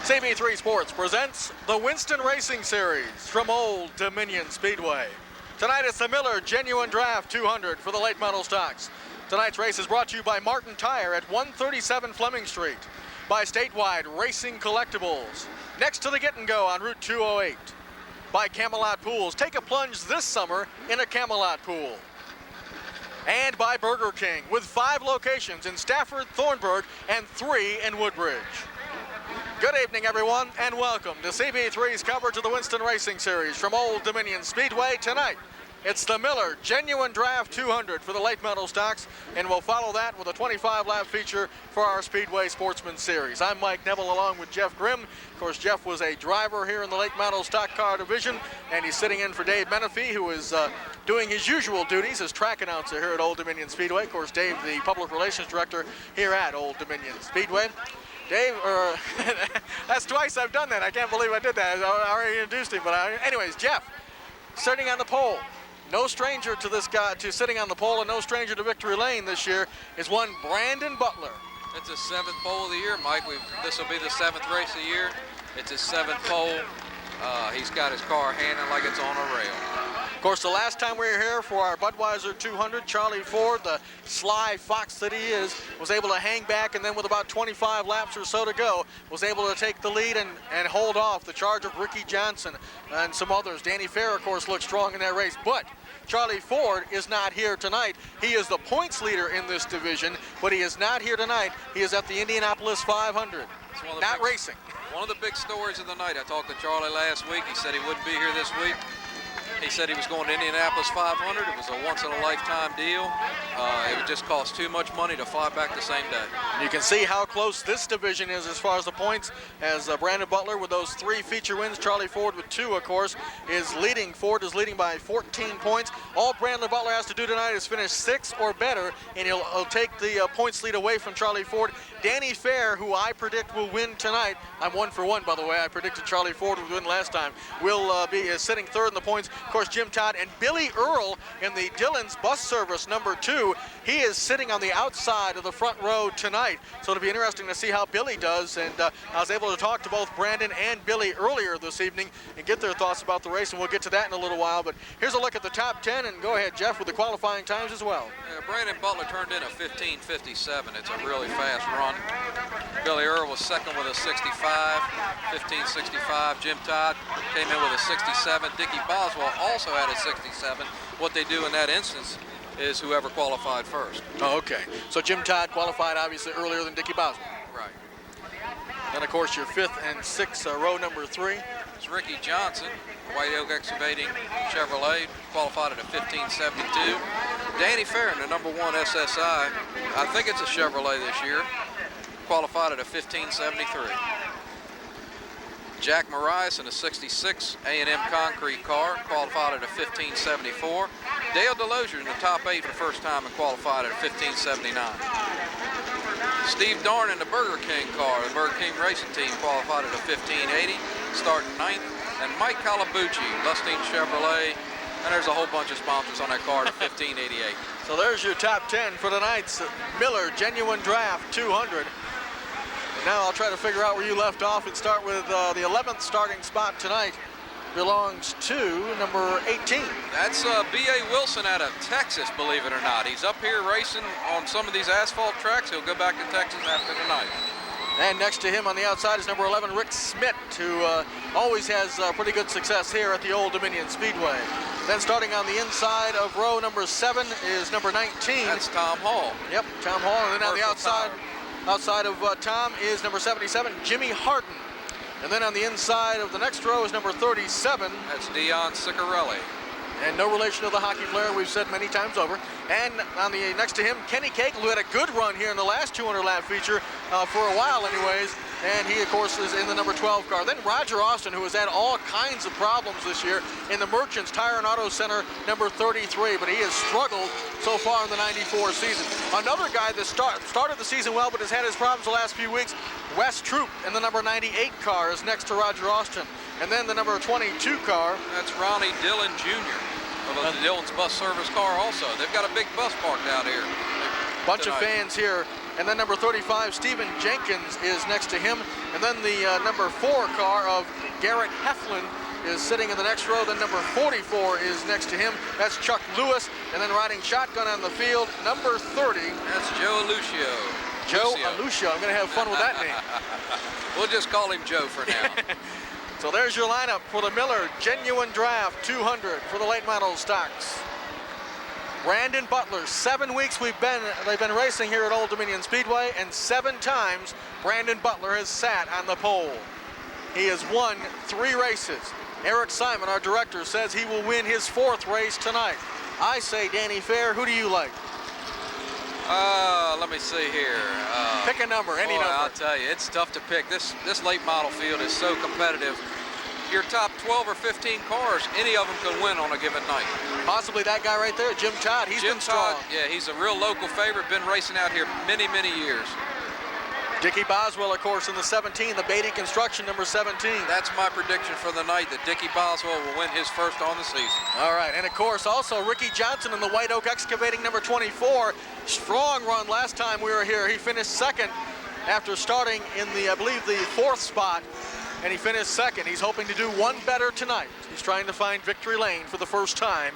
CB3 Sports presents the Winston Racing Series from Old Dominion Speedway. Tonight it's the Miller Genuine Draft 200 for the late model stocks. Tonight's race is brought to you by Martin Tire at 137 Fleming Street, by Statewide Racing Collectibles, next to the Get and Go on Route 208, by Camelot Pools. Take a plunge this summer in a Camelot pool. And by Burger King, with 5 locations in Stafford, Thornburg, and 3 in Woodbridge. Good evening, everyone, and welcome to CB3's coverage of the Winston Racing Series from Old Dominion Speedway. Tonight, it's the Miller Genuine Draft 200 for the late model stocks, and we'll follow that with a 25-lap feature for our Speedway Sportsman Series. I'm Mike Neville along with Jeff Grimm. Of course, Jeff was a driver here in the late model stock car division, and he's sitting in for Dave Menifee, who is doing his usual duties as track announcer here at Old Dominion Speedway. Of course, Dave, the public relations director here at Old Dominion Speedway. Dave, that's twice I've done that. I can't believe I did that. I already introduced him, but anyways, Jeff, sitting on the pole. No stranger to this guy, to sitting on the pole, and no stranger to victory lane this year is one Brandon Butler. It's his 7th pole of the year, Mike. This will be the 7th race of the year. It's his 7th pole. He's got his car handling like it's on a rail. Of course, the last time we were here for our Budweiser 200, Charlie Ford, the sly fox that he is, was able to hang back, and then with about 25 laps or so to go, was able to take the lead and hold off the charge of Ricky Johnson and some others. Danny Fair, of course, looked strong in that race, but Charlie Ford is not here tonight. He is the points leader in this division, but he is not here tonight. He is at the Indianapolis 500, not racing. One of the big stories of the night. I talked to Charlie last week. He said he wouldn't be here this week. He said he was going to Indianapolis 500. It was a once-in-a-lifetime deal. It would just cost too much money to fly back the same day. And you can see how close this division is as far as the points, as Brandon Butler with those 3 feature wins. Charlie Ford with 2, of course, is leading. Ford is leading by 14 points. All Brandon Butler has to do tonight is finish 6th or better, and he'll take the points lead away from Charlie Ford. Danny Fair, who I predict will win tonight, I'm 1 for 1, by the way. I predicted Charlie Ford would win last time, will be sitting 3rd in the points. Of course, Jim Todd and Billy Earl in the Dillon's Bus Service number 2. He is sitting on the outside of the front row tonight, so it'll be interesting to see how Billy does. And I was able to talk to both Brandon and Billy earlier this evening and get their thoughts about the race, and we'll get to that in a little while. But here's a look at the top 10, and go ahead, Jeff, with the qualifying times as well. Yeah, Brandon Butler turned in a 15:57. It's a really fast run. Billy Earl was second with a 65, 15:65. Jim Todd came in with a 67. Dickie Boswell also had a 67. What they do in that instance is whoever qualified first. Oh, okay. So Jim Todd qualified obviously earlier than Dickie Boswell. Right. Then, of course, your 5th and 6th, row number 3. It's Ricky Johnson, White Oak Excavating Chevrolet, qualified at a 15:72. Danny Fair in the number 1 SSI, I think it's a Chevrolet this year, qualified at a 15:73. Jack Marias in a 66 A&M Concrete car, qualified at a 15:74. Dale DeLozier in the top 8 for the first time and qualified at a 15:79. Steve Darn in the Burger King car, the Burger King Racing Team, qualified at a 15:80, starting 9th. And Mike Calabucci, Lustine Chevrolet, and there's a whole bunch of sponsors on that car at 15:88. So there's your top 10 for tonight's Miller Genuine Draft 200. Now I'll try to figure out where you left off and start with the 11th starting spot tonight. Belongs to number 18. That's B.A. Wilson out of Texas, believe it or not. He's up here racing on some of these asphalt tracks. He'll go back to Texas after tonight. And next to him on the outside is number 11, Rick Smith, who always has pretty good success here at the Old Dominion Speedway. Then starting on the inside of row number 7 is number 19. That's Tom Hall. Yep, Tom Hall. And then on the outside of Tom is number 77, Jimmy Harden. And then on the inside of the next row is number 37. That's Dion Ciccarelli. And no relation to the hockey player, we've said many times over. And on the next to him, Kenny Cagle, who had a good run here in the last 200-lap feature for a while anyways. And he, of course, is in the number 12 car. Then Roger Austin, who has had all kinds of problems this year in the Merchants Tire and Auto Center, number 33. But he has struggled so far in the 94 season. Another guy that started the season well but has had his problems the last few weeks, Wes Troop in the number 98 car is next to Roger Austin. And then the number 22 car. That's Ronnie Dillon Jr. of the Dillon's Bus Service car also. They've got a big bus parked out here. Bunch of fans here And then number 35, Stephen Jenkins, is next to him. And then the number 4 car of Garrett Heflin is sitting in the next row. Then number 44 is next to him. That's Chuck Lewis. And then riding shotgun on the field, number 30. That's Joe Lucio. Joe Lucio. I'm going to have fun with that name. We'll just call him Joe for now. So there's your lineup for the Miller Genuine Draft 200 for the late model stocks. Brandon Butler, 7 weeks they've been racing here at Old Dominion Speedway, and 7 times Brandon Butler has sat on the pole. He has won 3 races. Eric Simon, our director, says he will win his 4th race tonight. I say Danny Fair. Who do you like? Let me see here. Pick a number, any number. I'll tell you, it's tough to pick. This late model field is so competitive. Your top 12 or 15 cars, any of them can win on a given night. Possibly that guy right there, Jim Todd. He's been strong. Yeah, he's a real local favorite. Been racing out here many, many years. Dickie Boswell, of course, in the 17, the Beatty Construction, number 17. That's my prediction for the night, that Dickie Boswell will win his first on the season. All right, and of course, also Ricky Johnson in the White Oak Excavating, number 24. Strong run last time we were here. He finished 2nd after starting in the, I believe, the 4th spot, and he finished 2nd. He's hoping to do one better tonight. He's trying to find victory lane for the first time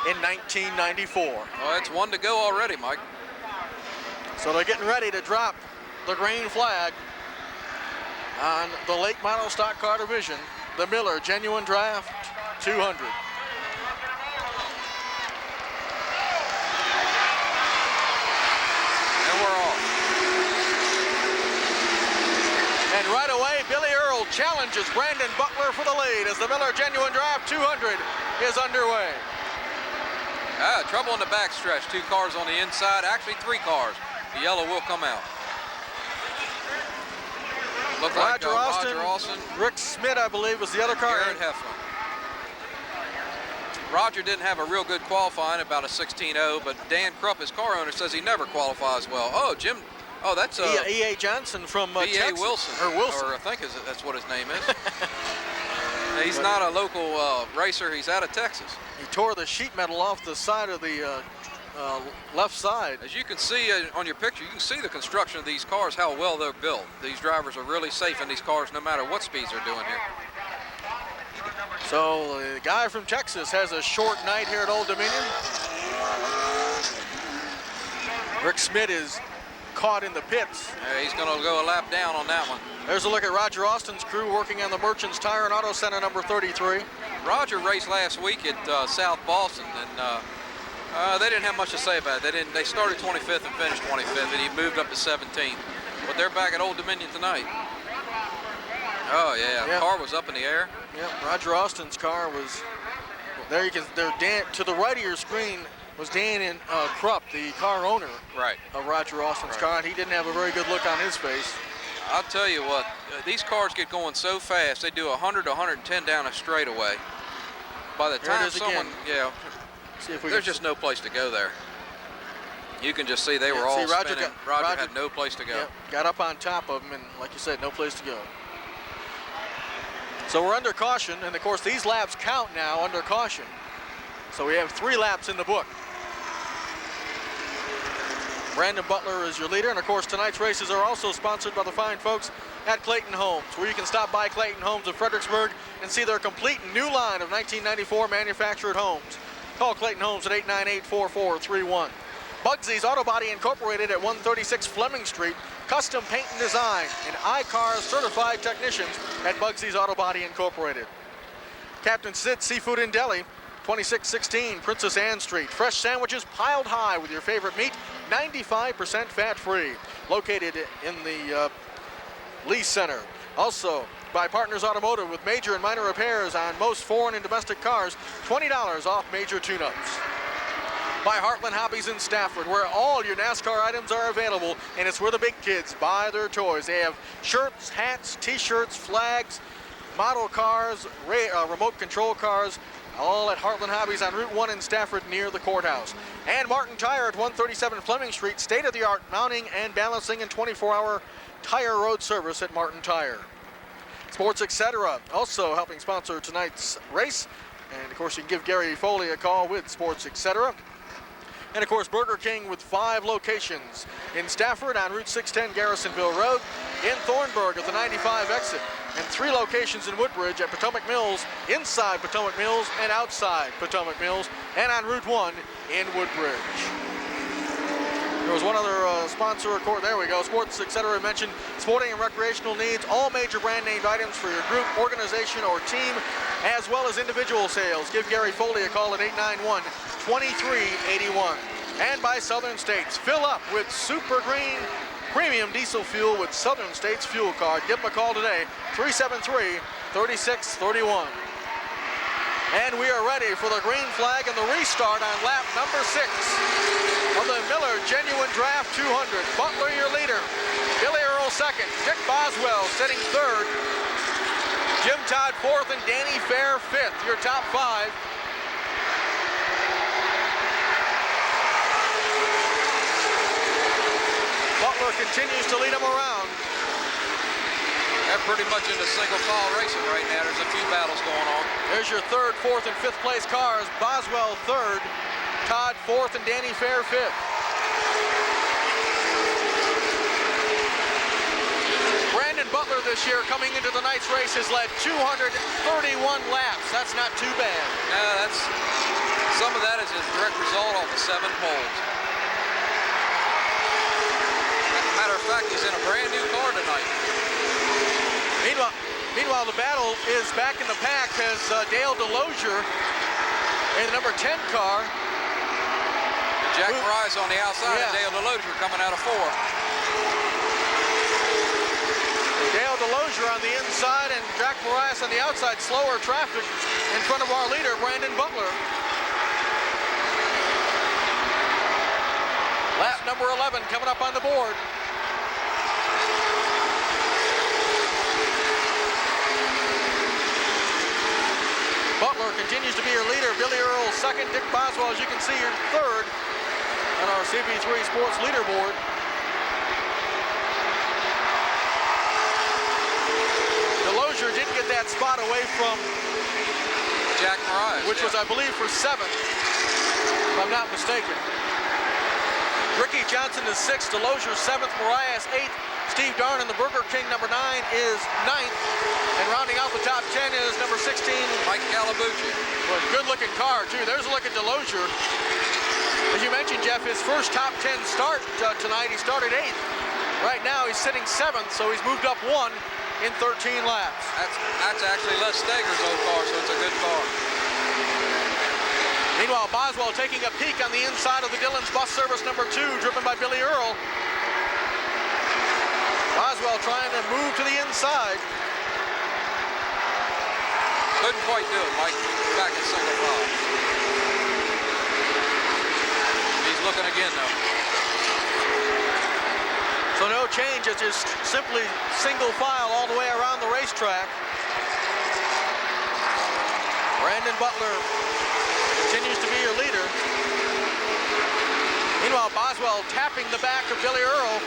in 1994. Well, it's 1 to go already, Mike. So they're getting ready to drop the green flag on the late model stock car division, the Miller Genuine Draft 200. And we're off. And right away, Billy Earl challenges Brandon Butler for the lead as the Miller Genuine Draft 200 is underway. Trouble in the backstretch. 2 cars on the inside, actually 3 cars. The yellow will come out. Look like Roger Austin. Rick Smith, I believe, was the other car. Garrett Heflin. Roger didn't have a real good qualifying, about a 16.0, but Dan Krupp, his car owner, says he never qualifies well. Oh, Jim. Oh, that's E.A. Johnson from E.A. Texas. Wilson. Or Wilson. Or I think that's what his name is. He's not a local racer. He's out of Texas. He tore the sheet metal off the side of the left side. As you can see on your picture, you can see the construction of these cars, how well they're built. These drivers are really safe in these cars no matter what speeds they're doing here. So the guy from Texas has a short night here at Old Dominion. Rick Smith is caught in the pits. He's going to go a lap down on that one. There's a look at Roger Austin's crew working on the Merchants Tire and Auto Center, number 33. Roger raced last week at South Boston, and they didn't have much to say about it. They started 25th and finished 25th, and he moved up to 17th. But they're back at Old Dominion tonight. Oh yeah, yep. Car was up in the air. Yep, Roger Austin's car was there. You can Dan to the right of your screen was Dan Krupp, the car owner, right, of Roger Austin's car, and he didn't have a very good look on his face. I'll tell you what, these cars get going so fast. They do 100 to 110 down a straightaway. By the time someone, there's just no place to go there. You can just see they were all spinning. Roger had no place to go. Yeah, got up on top of him, and like you said, no place to go. So we're under caution, and of course these laps count now under caution. So we have 3 laps in the book. Brandon Butler is your leader, and of course tonight's races are also sponsored by the fine folks at Clayton Homes, where you can stop by Clayton Homes of Fredericksburg and see their complete new line of 1994 manufactured homes. Call Clayton Homes at 898-4431. Bugsy's Auto Body Incorporated at 136 Fleming Street. Custom paint and design and iCar certified technicians at Bugsy's Auto Body Incorporated. Captain Sid's Seafood and Deli, 2616 Princess Anne Street. Fresh sandwiches piled high with your favorite meat, 95% fat-free. Located in the Lease Center. Also, by Partners Automotive with major and minor repairs on most foreign and domestic cars, $20 off major tune-ups. By Heartland Hobbies in Stafford, where all your NASCAR items are available, and it's where the big kids buy their toys. They have shirts, hats, t-shirts, flags, model cars, remote control cars, all at Heartland Hobbies on Route 1 in Stafford near the courthouse. And Martin Tire at 137 Fleming Street, state-of-the-art mounting and balancing and 24-hour tire road service at Martin Tire. Sports Etc. also helping sponsor tonight's race. And of course you can give Gary Foley a call with Sports Etc. And of course, Burger King with 5 locations in Stafford on Route 610 Garrisonville Road, in Thornburg at the 95 exit, and 3 locations in Woodbridge at Potomac Mills, inside Potomac Mills and outside Potomac Mills, and on Route 1 in Woodbridge. There was one other sponsor record. There we go. Sports, etc. mentioned sporting and recreational needs, all major brand named items for your group, organization, or team, as well as individual sales. Give Gary Foley a call at 891-2381. And by Southern States, fill up with Super Green Premium Diesel Fuel with Southern States Fuel Card. Give them a call today, 373-3631. And we are ready for the green flag and the restart on lap number 6 of the Miller Genuine Draft 200. Butler, your leader. Billy Earl second. Dick Boswell sitting third. Jim Todd fourth and Danny Fair fifth. Your top 5. Butler continues to lead them around. They're pretty much into single file racing right now. There's a few battles going on. There's your 3rd, 4th, and 5th place cars. Boswell 3rd, Todd 4th, and Danny Fair 5th. Brandon Butler this year coming into tonight's race has led 231 laps. That's not too bad. Yeah, some of that is a direct result of the 7 poles. Matter of fact, he's in a brand new car tonight. Meanwhile, the battle is back in the pack as Dale DeLozier in the number 10 car. Jack Price on the outside, and Dale DeLozier coming out of 4. Dale DeLozier on the inside and Jack Marias on the outside. Slower traffic in front of our leader, Brandon Butler. Lap number 11 coming up on the board. Butler continues to be your leader. Billy Earl second. Dick Boswell, as you can see, your third on our CB3 Sports leaderboard. DeLozier did get that spot away from Jack Marias, which was, I believe, for 7th, if I'm not mistaken. Ricky Johnson is 6th. DeLozier 7th. Marias 8th. Steve Darn in the Burger King number 9 is 9th. And rounding out the top 10 is number 16, Mike Calabucci. Well, good-looking car, too. There's a look at DeLozier. As you mentioned, Jeff, his first top 10 start tonight, he started 8th. Right now, he's sitting 7th, so he's moved up 1 in 13 laps. That's actually Les Steger's old car, so it's a good car. Meanwhile, Boswell taking a peek on the inside of the Dillon's Bus Service number 2, driven by Billy Earl. Boswell trying to move to the inside. Couldn't quite do it, Mike. Back in single file. He's looking again, though. So no change. It's just simply single file all the way around the racetrack. Brandon Butler continues to be your leader. Meanwhile, Boswell tapping the back of Billy Earl.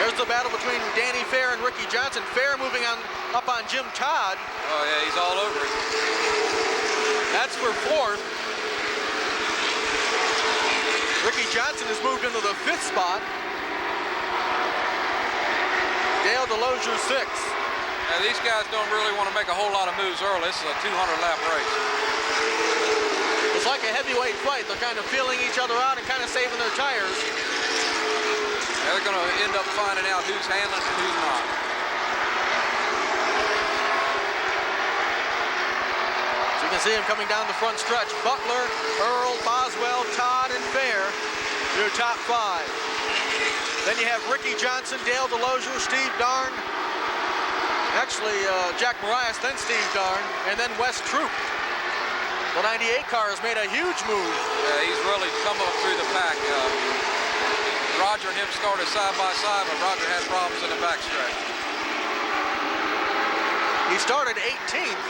There's the battle between Danny Fair and Ricky Johnson. Fair moving up on Jim Todd. Oh, yeah, he's all over it. That's for 4th. Ricky Johnson has moved into the 5th spot. Dale DeLozier 6th. Now, these guys don't really want to make a whole lot of moves early. This is a 200-lap race. It's like a heavyweight fight. They're kind of feeling each other out and kind of saving their tires. They're going to end up finding out who's handling and who's not. So you can see him coming down the front stretch. Butler, Earl, Boswell, Todd, and Fair, your top 5. Then you have Ricky Johnson, Dale DeLozier, Steve Darn. Actually, Jack Marias, then Steve Darn, and then Wes Troop. The 98 car has made a huge move. Yeah, he's really come up through the pack. Roger and him started side by side, but Roger had problems in the backstretch. He started 18th.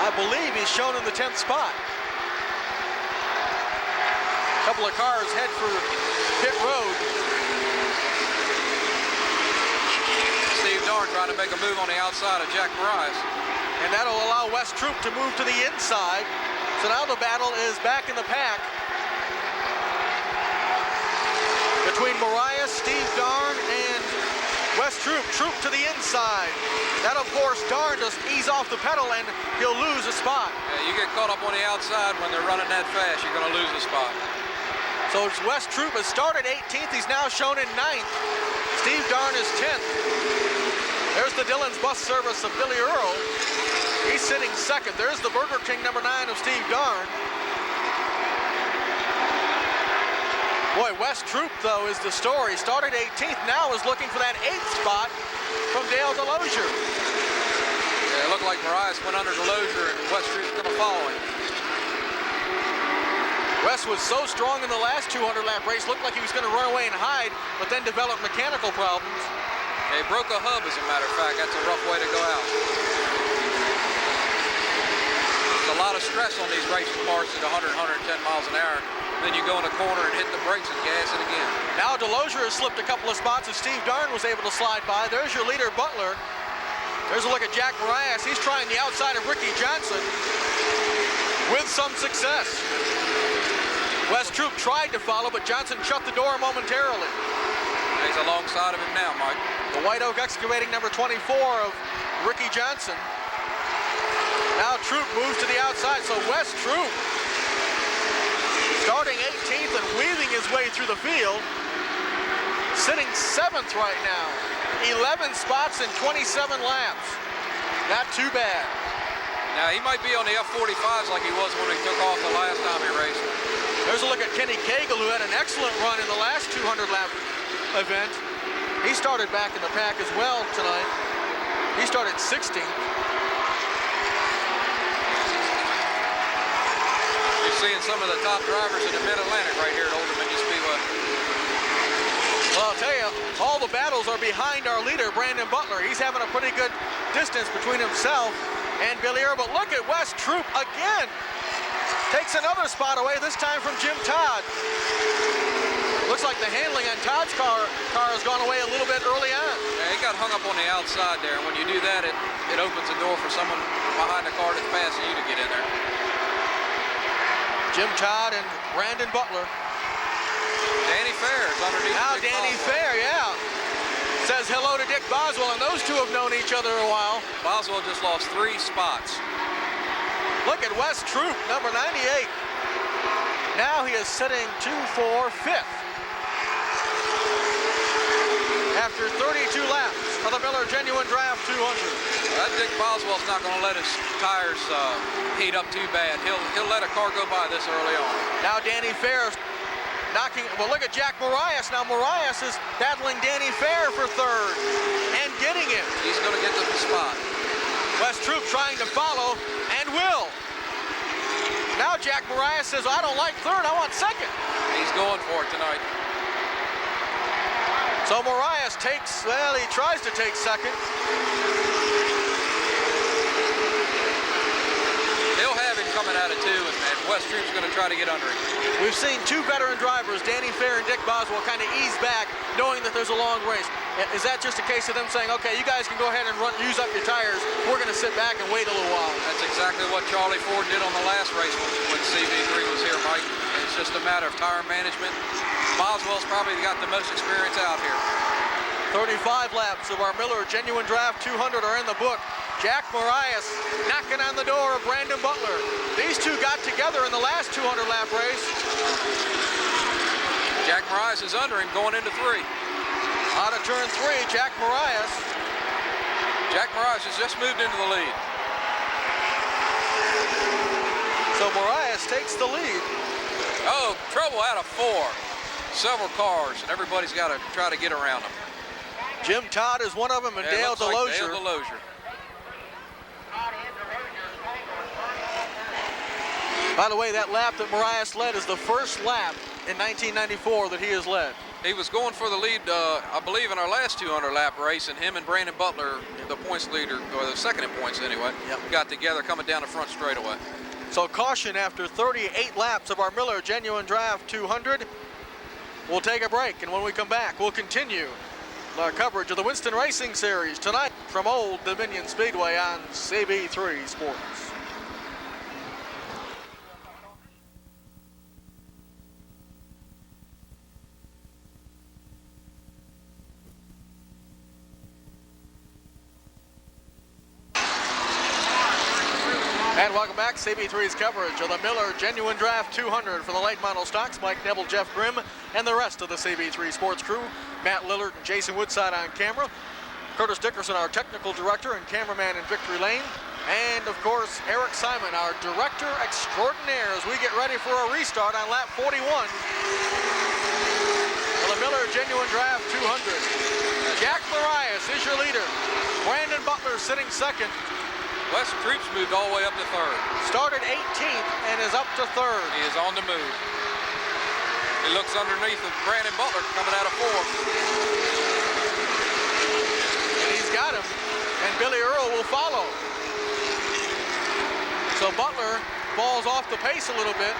I believe he's shown in the 10th spot. A couple of cars head for pit road. Steve Darn trying to make a move on the outside of Jack Marias. And that'll allow Wes Troop to move to the inside. So So now the battle is back in the pack between Mariah, Steve Darn, and Wes Troop. Troop to the inside. That, of course, Darn just ease off the pedal and he'll lose a spot. Yeah, you get caught up on the outside when they're running that fast, you're going to lose a spot. So Wes Troop has started 18th. He's now shown in 9th. Steve Darn is 10th. There's the Dillon's bus service of Billy Earl. He's sitting 2nd. There's the Burger King number 9 of Steve Darn. Boy, Wes Troop, though, is the story. Started 18th, now is looking for that 8th spot from Dale DeLozier. Yeah, it looked like Marias went under DeLozier and Wes Troop's going to follow him. Wes was so strong in the last 200-lap race, looked like he was going to run away and hide, but then developed mechanical problems. He broke a hub, as a matter of fact. That's a rough way to go out. There's a lot of stress on these racing cars at 100, 110 miles an hour. Then you go in the corner and hit the brakes and gas it again. Now DeLozier has slipped a couple of spots as Steve Darn was able to slide by. There's your leader, Butler. There's a look at Jack Marias. He's trying the outside of Ricky Johnson with some success. Wes Troop tried to follow, but Johnson shut the door momentarily. He's alongside of him now, Mike. The White Oak Excavating number 24 of Ricky Johnson. Now Troop moves to the outside, so Wes Troop starting 18th and weaving his way through the field. Sitting 7th right now. 11 spots in 27 laps. Not too bad. Now, he might be on the F45s like he was when he took off the last time he raced. There's a look at Kenny Cagle, who had an excellent run in the last 200-lap event. He started back in the pack as well tonight. He started 16th. You're seeing some of the top drivers in the Mid-Atlantic right here at Old Dominion Speedway. Well, I'll tell you, all the battles are behind our leader, Brandon Butler. He's having a pretty good distance between himself and Billy Earl. But look at Wes Troop again. Takes another spot away, this time from Jim Todd. Looks like the handling on Todd's car has gone away a little bit early on. Yeah, he got hung up on the outside there. And when you do that, it opens the door for someone behind the car that's passing you to get in there. Jim Todd and Brandon Butler. Danny Fair is underneath. Now Danny Fair, yeah. Says hello to Dick Boswell, and those two have known each other a while. Boswell just lost 3 spots. Look at Wes Troop, number 98. Now he is sitting 2 for 5th. After 32 laps of the Miller Genuine Draft 200. That Dick Boswell's not going to let his tires heat up too bad. He'll let a car go by this early on. Now Danny Fair knocking, well, look at Jack Marias. Now Marias is battling Danny Fair for 3rd and getting it. He's going to get to the spot. Wes Troop trying to follow and will. Now Jack Marias says, I don't like 3rd, I want 2nd. He's going for it tonight. So Marias takes, well, he tries to take 2nd. He'll have him coming out of 2, and Wes Troop's going to try to get under him. We've seen 2 veteran drivers, Danny Fair and Dick Boswell, kind of ease back, knowing that there's a long race. Is that just a case of them saying, okay, you guys can go ahead and use up your tires. We're going to sit back and wait a little while. That's exactly what Charlie Ford did on the last race when CV3 was here, Mike. It's just a matter of tire management. Boswell's probably got the most experience out here. 35 laps of our Miller Genuine Draft 200 are in the book. Jack Marias knocking on the door of Brandon Butler. These two got together in the last 200-lap race. Jack Marias is under him going into 3. Out of turn 3, Jack Marias. Jack Marias has just moved into the lead. So Marias takes the lead. Oh, trouble out of 4. Several cars, and everybody's got to try to get around them. Jim Todd is one of them, and Dale DeLozier. Dale DeLozier. By the way, that lap that Marias led is the first lap in 1994 that he has led. He was going for the lead, I believe, in our last 200-lap race, and him and Brandon Butler, the points leader, or the second in points anyway, got together coming down the front straightaway. So caution after 38 laps of our Miller Genuine Draft 200. We'll take a break, and when we come back, we'll continue our coverage of the Winston Racing Series tonight from Old Dominion Speedway on CB3 Sports. And welcome back. CB3's coverage of the Miller Genuine Draft 200 for the late model stocks. Mike Neville, Jeff Grimm, and the rest of the CB3 Sports crew. Matt Lillard and Jason Woodside on camera. Curtis Dickerson, our technical director and cameraman in Victory Lane. And, of course, Eric Simon, our director extraordinaire, as we get ready for a restart on lap 41 for the Miller Genuine Draft 200. Jack Marias is your leader. Brandon Butler sitting second. Wes Troop's moved all the way up to third. Started 18th and is up to third. He is on the move. He looks underneath of Brandon Butler coming out of fourth. And he's got him. And Billy Earl will follow. So Butler falls off the pace a little bit.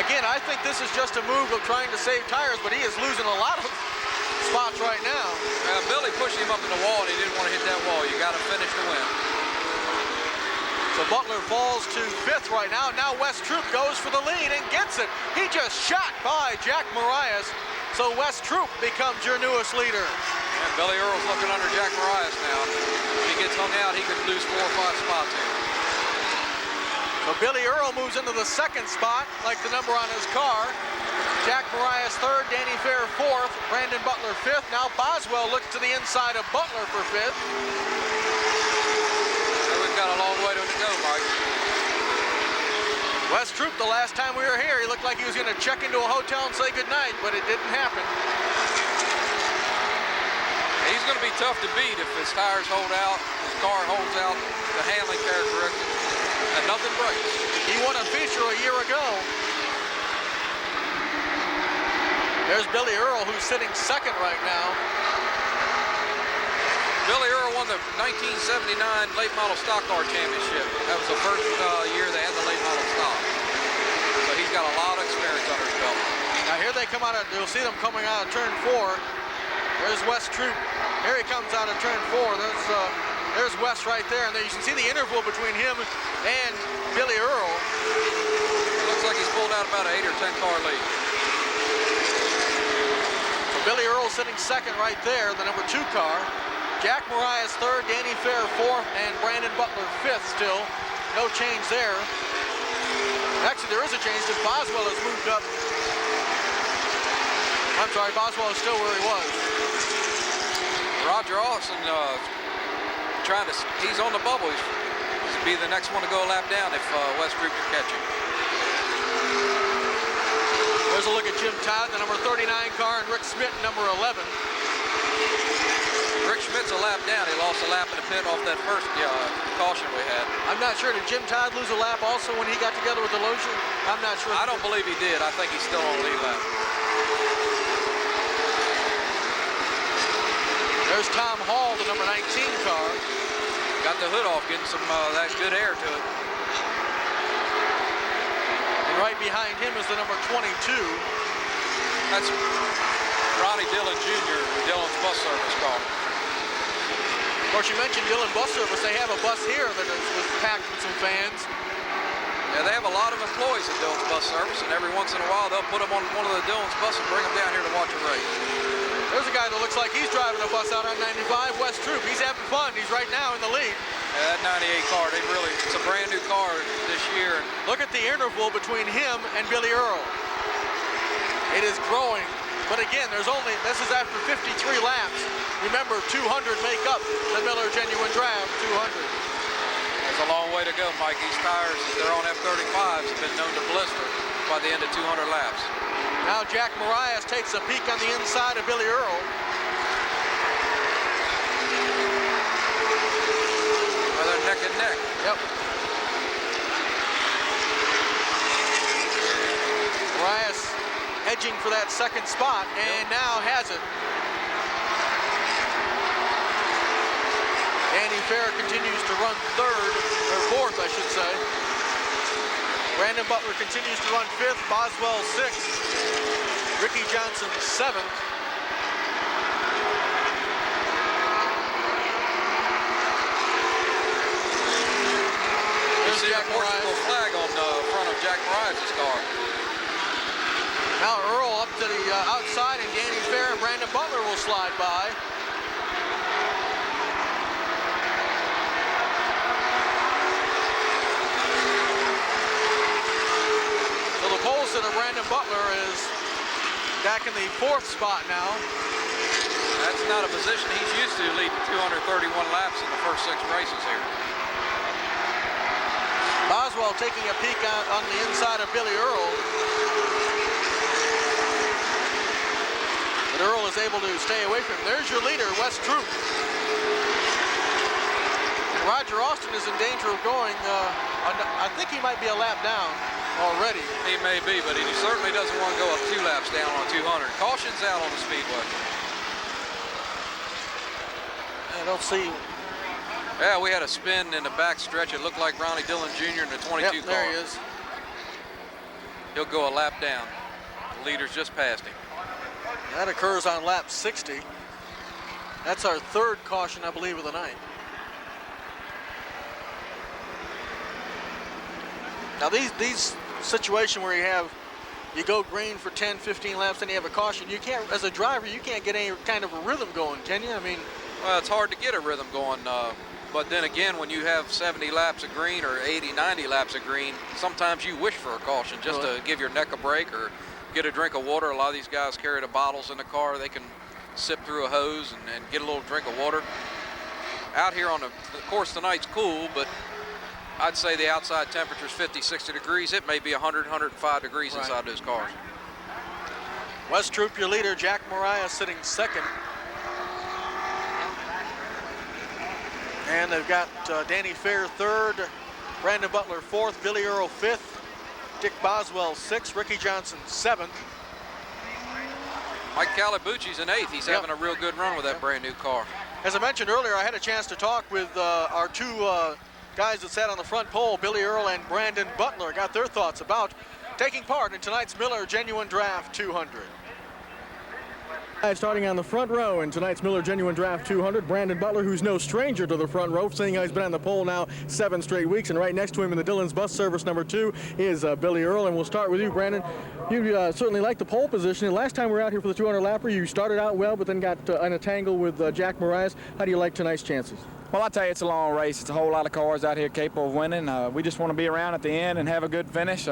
Again, I think this is just a move of trying to save tires, but he is losing a lot of spots right now. Billy pushed him up in the wall and he didn't want to hit that wall. You got to finish to win. So Butler falls to fifth right now. Now Wes Troop goes for the lead and gets it. He just shot by Jack Marias. So Wes Troop becomes your newest leader. And Billy Earl's looking under Jack Marias now. If he gets hung out, he could lose 4 or 5 spots here. So Billy Earl moves into the second spot, like the number on his car. Jack Marias third, Danny Fair fourth, Brandon Butler fifth. Now Boswell looks to the inside of Butler for fifth. So we've got a long way to go, Mike. Wes Troop, the last time we were here, he looked like he was going to check into a hotel and say goodnight, but it didn't happen. He's going to be tough to beat if his tires hold out, his car holds out, the handling characteristics, and nothing breaks. He won a feature a year ago. There's Billy Earl, who's sitting second right now. Billy Earl won the 1979 Late Model Stock Car Championship. That was the first year they had the late model stock. So he's got a lot of experience under his belt. Now here they come out of, you'll see them coming out of turn 4. There's Wes Troop. Here he comes out of turn 4. There's Wes right there. And there you can see the interval between him and Billy Earl. It looks like he's pulled out about an 8 or 10 car lead. Billy Earl sitting second right there, the number 2 car. Jack Marias third, Danny Fair fourth, and Brandon Butler fifth still. No change there. Actually, there is a change because Boswell has moved up. I'm sorry, Boswell is still where he was. Roger Austin he's on the bubble. He's be the next one to go a lap down if Wes Troop can catch him. There's a look at Jim Todd, the number 39 car, and Rick Schmidt, number 11. Rick Schmidt's a lap down. He lost a lap in the pit off that first caution we had. I'm not sure. Did Jim Todd lose a lap also when he got together with Delozier? I'm not sure. I don't believe he did. I think he's still on the lead lap. There's Tom Hall, the number 19 car. Got the hood off, getting some that good air to it. Right behind him is the number 22. That's Ronnie Dillon Jr., Dillon's bus service car. Of course, you mentioned Dillon Bus Service. They have a bus here that was packed with some fans. Yeah, they have a lot of employees at Dillon's Bus Service, and every once in a while they'll put them on one of the Dillon's buses and bring them down here to watch a race. There's a guy that looks like he's driving a bus out on 95, Wes Troop. He's having fun. He's right now in the lead. Yeah, that 98 car, it's a brand new car this year. Look at the interval between him and Billy Earl. It is growing, but again, this is after 53 laps. Remember, 200 make up the Miller Genuine Draft 200. There's a long way to go, Mike. These tires, they're on F35s, have been known to blister by the end of 200 laps. Now Jack Marias takes a peek on the inside of Billy Earl. They're neck and neck. Yep. Marias edging for that second spot, and now has it. Danny Fair continues to run third, or fourth, I should say. Brandon Butler continues to run fifth, Boswell sixth, Ricky Johnson seventh. See the Portugal flag on the front of Jack Marias' car. Now Earl up to the outside, and Danny Fair and Brandon Butler will slide by. Butler is back in the 4th spot now. That's not a position he's used to, leading 231 laps in the first 6 races here. Boswell taking a peek out on the inside of Billy Earl. But Earl is able to stay away from him. There's your leader, Wes Troop. And Roger Austin is in danger of going, I think he might be a lap down already. He may be, but he certainly doesn't want to go up 2 laps down on 200. Caution's out on the Speedway. I don't see. Yeah, we had a spin in the back stretch. It looked like Ronnie Dillon Jr. in the 22 car. There he is. He'll go a lap down. The leader's just passed him. That occurs on lap 60. That's our 3rd caution, I believe, of the night. Now these situations where you go green for 10, 15 laps, then you have a caution. You can't, as a driver, you can't get any kind of a rhythm going, can you? I mean, well, it's hard to get a rhythm going. But then again, when you have 70 laps of green or 80, 90 laps of green, sometimes you wish for a caution just to give your neck a break or get a drink of water. A lot of these guys carry the bottles in the car. They can sip through a hose and get a little drink of water. Out here on the course tonight's cool, but I'd say the outside temperature is 50, 60 degrees. It may be 100, 105 degrees inside those cars. Wes Troop, your leader. Jack Mariah sitting 2nd. And they've got Danny Fair 3rd, Brandon Butler 4th, Billy Earl 5th, Dick Boswell 6th, Ricky Johnson 7th. Mike Calabucci's in 8th. He's having a real good run with that brand new car. As I mentioned earlier, I had a chance to talk with our 2 guys that sat on the front pole, Billy Earl and Brandon Butler. Got their thoughts about taking part in tonight's Miller Genuine Draft 200. Starting on the front row in tonight's Miller Genuine Draft 200, Brandon Butler, who's no stranger to the front row, seeing how he's been on the pole now 7 straight weeks, and right next to him in the Dillon's Bus Service number 2 is Billy Earl. And we'll start with you, Brandon. You certainly like the pole position. And last time we were out here for the 200 lapper, you started out well, but then got in a tangle with Jack Mariah. How do you like tonight's chances? Well, I tell you, it's a long race. It's a whole lot of cars out here capable of winning. We just want to be around at the end and have a good finish.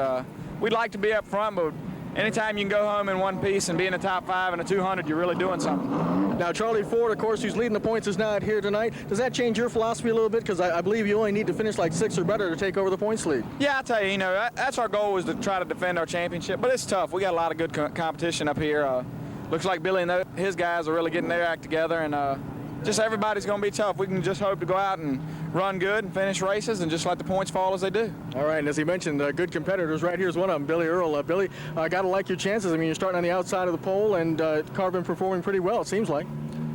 We'd like to be up front, but anytime you can go home in one piece and be in the top 5 in a 200, you're really doing something. Now, Charlie Ford, of course, who's leading the points, is not here tonight. Does that change your philosophy a little bit? Because I believe you only need to finish like 6 or better to take over the points lead. Yeah, I tell you, that's our goal, is to try to defend our championship. But it's tough. We got a lot of good competition up here. Looks like Billy and his guys are really getting their act together, and just everybody's going to be tough. We can just hope to go out and run good and finish races and just let the points fall as they do. All right, and as he mentioned, good competitors. Right here's one of them, Billy Earl. Billy, got to like your chances. I mean, you're starting on the outside of the pole, and car been performing pretty well, it seems like.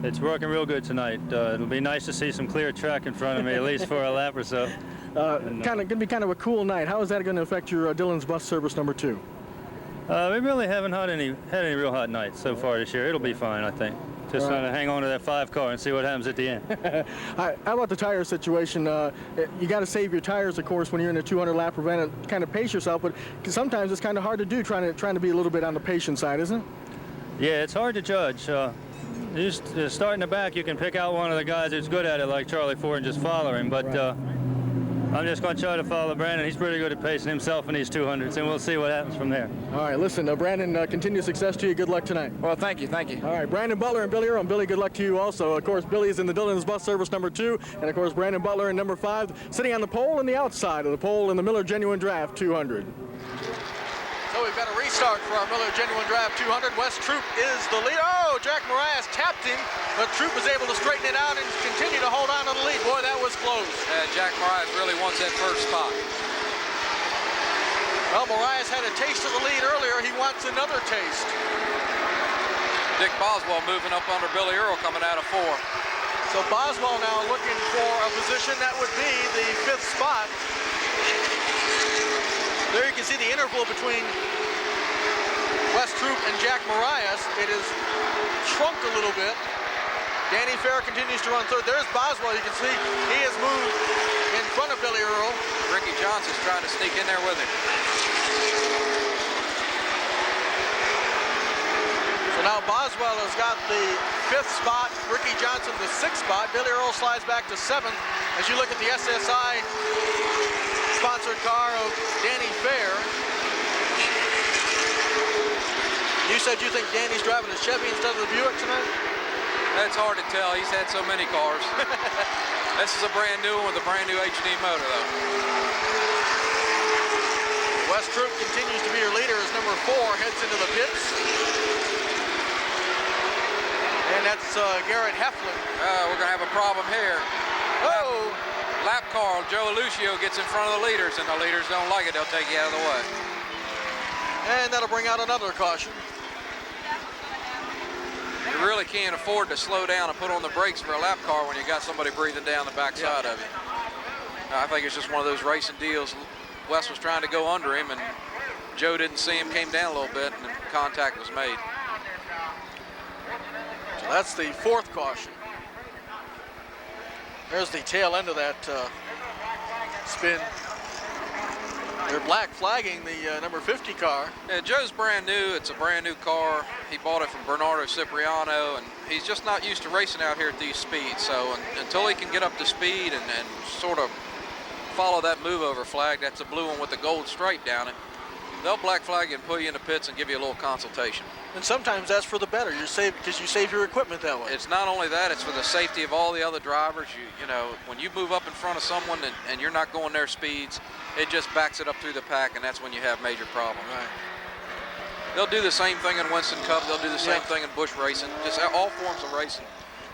It's working real good tonight. It'll be nice to see some clear track in front of me, at least for a lap or so. Going to be kind of a cool night. How is that going to affect your Dillon's Bus Service number 2? We really haven't had any real hot nights so far this year. It'll be fine, I think. Just trying to hang on to that 5 car and see what happens at the end. How about the tire situation? You got to save your tires, of course, when you're in a 200 lap event, and kind of pace yourself. But sometimes it's kind of hard to do, trying to be a little bit on the patient side, isn't it? Yeah, it's hard to judge. Just starting in the back, you can pick out one of the guys who's good at it, like Charlie Ford, and just follow him. But I'm just going to try to follow Brandon. He's pretty good at pacing himself in these 200s, and we'll see what happens from there. All right, listen, Brandon, continued success to you. Good luck tonight. Well, thank you. All right, Brandon Butler and Billy Earl. And Billy, good luck to you also. Of course, Billy is in the Dillon's Bus Service number 2, and of course, Brandon Butler in number 5, sitting on the pole and the outside of the pole in the Miller Genuine Draft 200. So we've got a restart for our Miller Genuine Draft 200. Wes Troop is the leader. Oh, Jack Mariah tapped him, but Troop was able to straighten it out and continue to hold on to the lead. Boy, that was close. Jack Mariah really wants that first spot. Well, Mariah's had a taste of the lead earlier. He wants another taste. Dick Boswell moving up under Billy Earl coming out of 4. So Boswell now looking for a position that would be the 5th spot. There you can see the interval between Wes Troop and Jack Mariah. It has shrunk a little bit. Danny Fair continues to run 3rd. There's Boswell. You can see he has moved in front of Billy Earl. Ricky Johnson's trying to sneak in there with him. So now Boswell has got the 5th spot, Ricky Johnson the 6th spot. Billy Earl slides back to 7th. As you look at the SSI sponsored car of Danny Fair. you said you think Danny's driving a Chevy instead of the Buick tonight? That's hard to tell. He's had so many cars. This is a brand new one with a brand new HD motor, though. Wes Troop continues to be your leader as number 4 heads into the pits. And that's Garrett Heflin. We're going to have a problem here. Oh! Lap car, Joe Lucio gets in front of the leaders, and the leaders don't like it. They'll take you out of the way. And that'll bring out another caution. You really can't afford to slow down and put on the brakes for a lap car when you got somebody breathing down the backside of you. I think it's just one of those racing deals. Wes was trying to go under him, and Joe didn't see him, came down a little bit, and contact was made. So that's the 4th caution. There's the tail end of that spin. They're black flagging the number 50 car. Yeah, Joe's brand new. It's a brand new car. He bought it from Bernardo Cipriano, and he's just not used to racing out here at these speeds. So until he can get up to speed and sort of follow that move over flag, that's a blue one with the gold stripe down it, they'll black flag you and pull you in the pits and give you a little consultation. And sometimes that's for the better. You're saved because you save your equipment that way. It's not only that, it's for the safety of all the other drivers. You know, when you move up in front of someone and you're not going their speeds, it just backs it up through the pack, and that's when you have major problems. Right. They'll do the same thing in Winston Cup. They'll do the same thing in Busch racing. Just all forms of racing.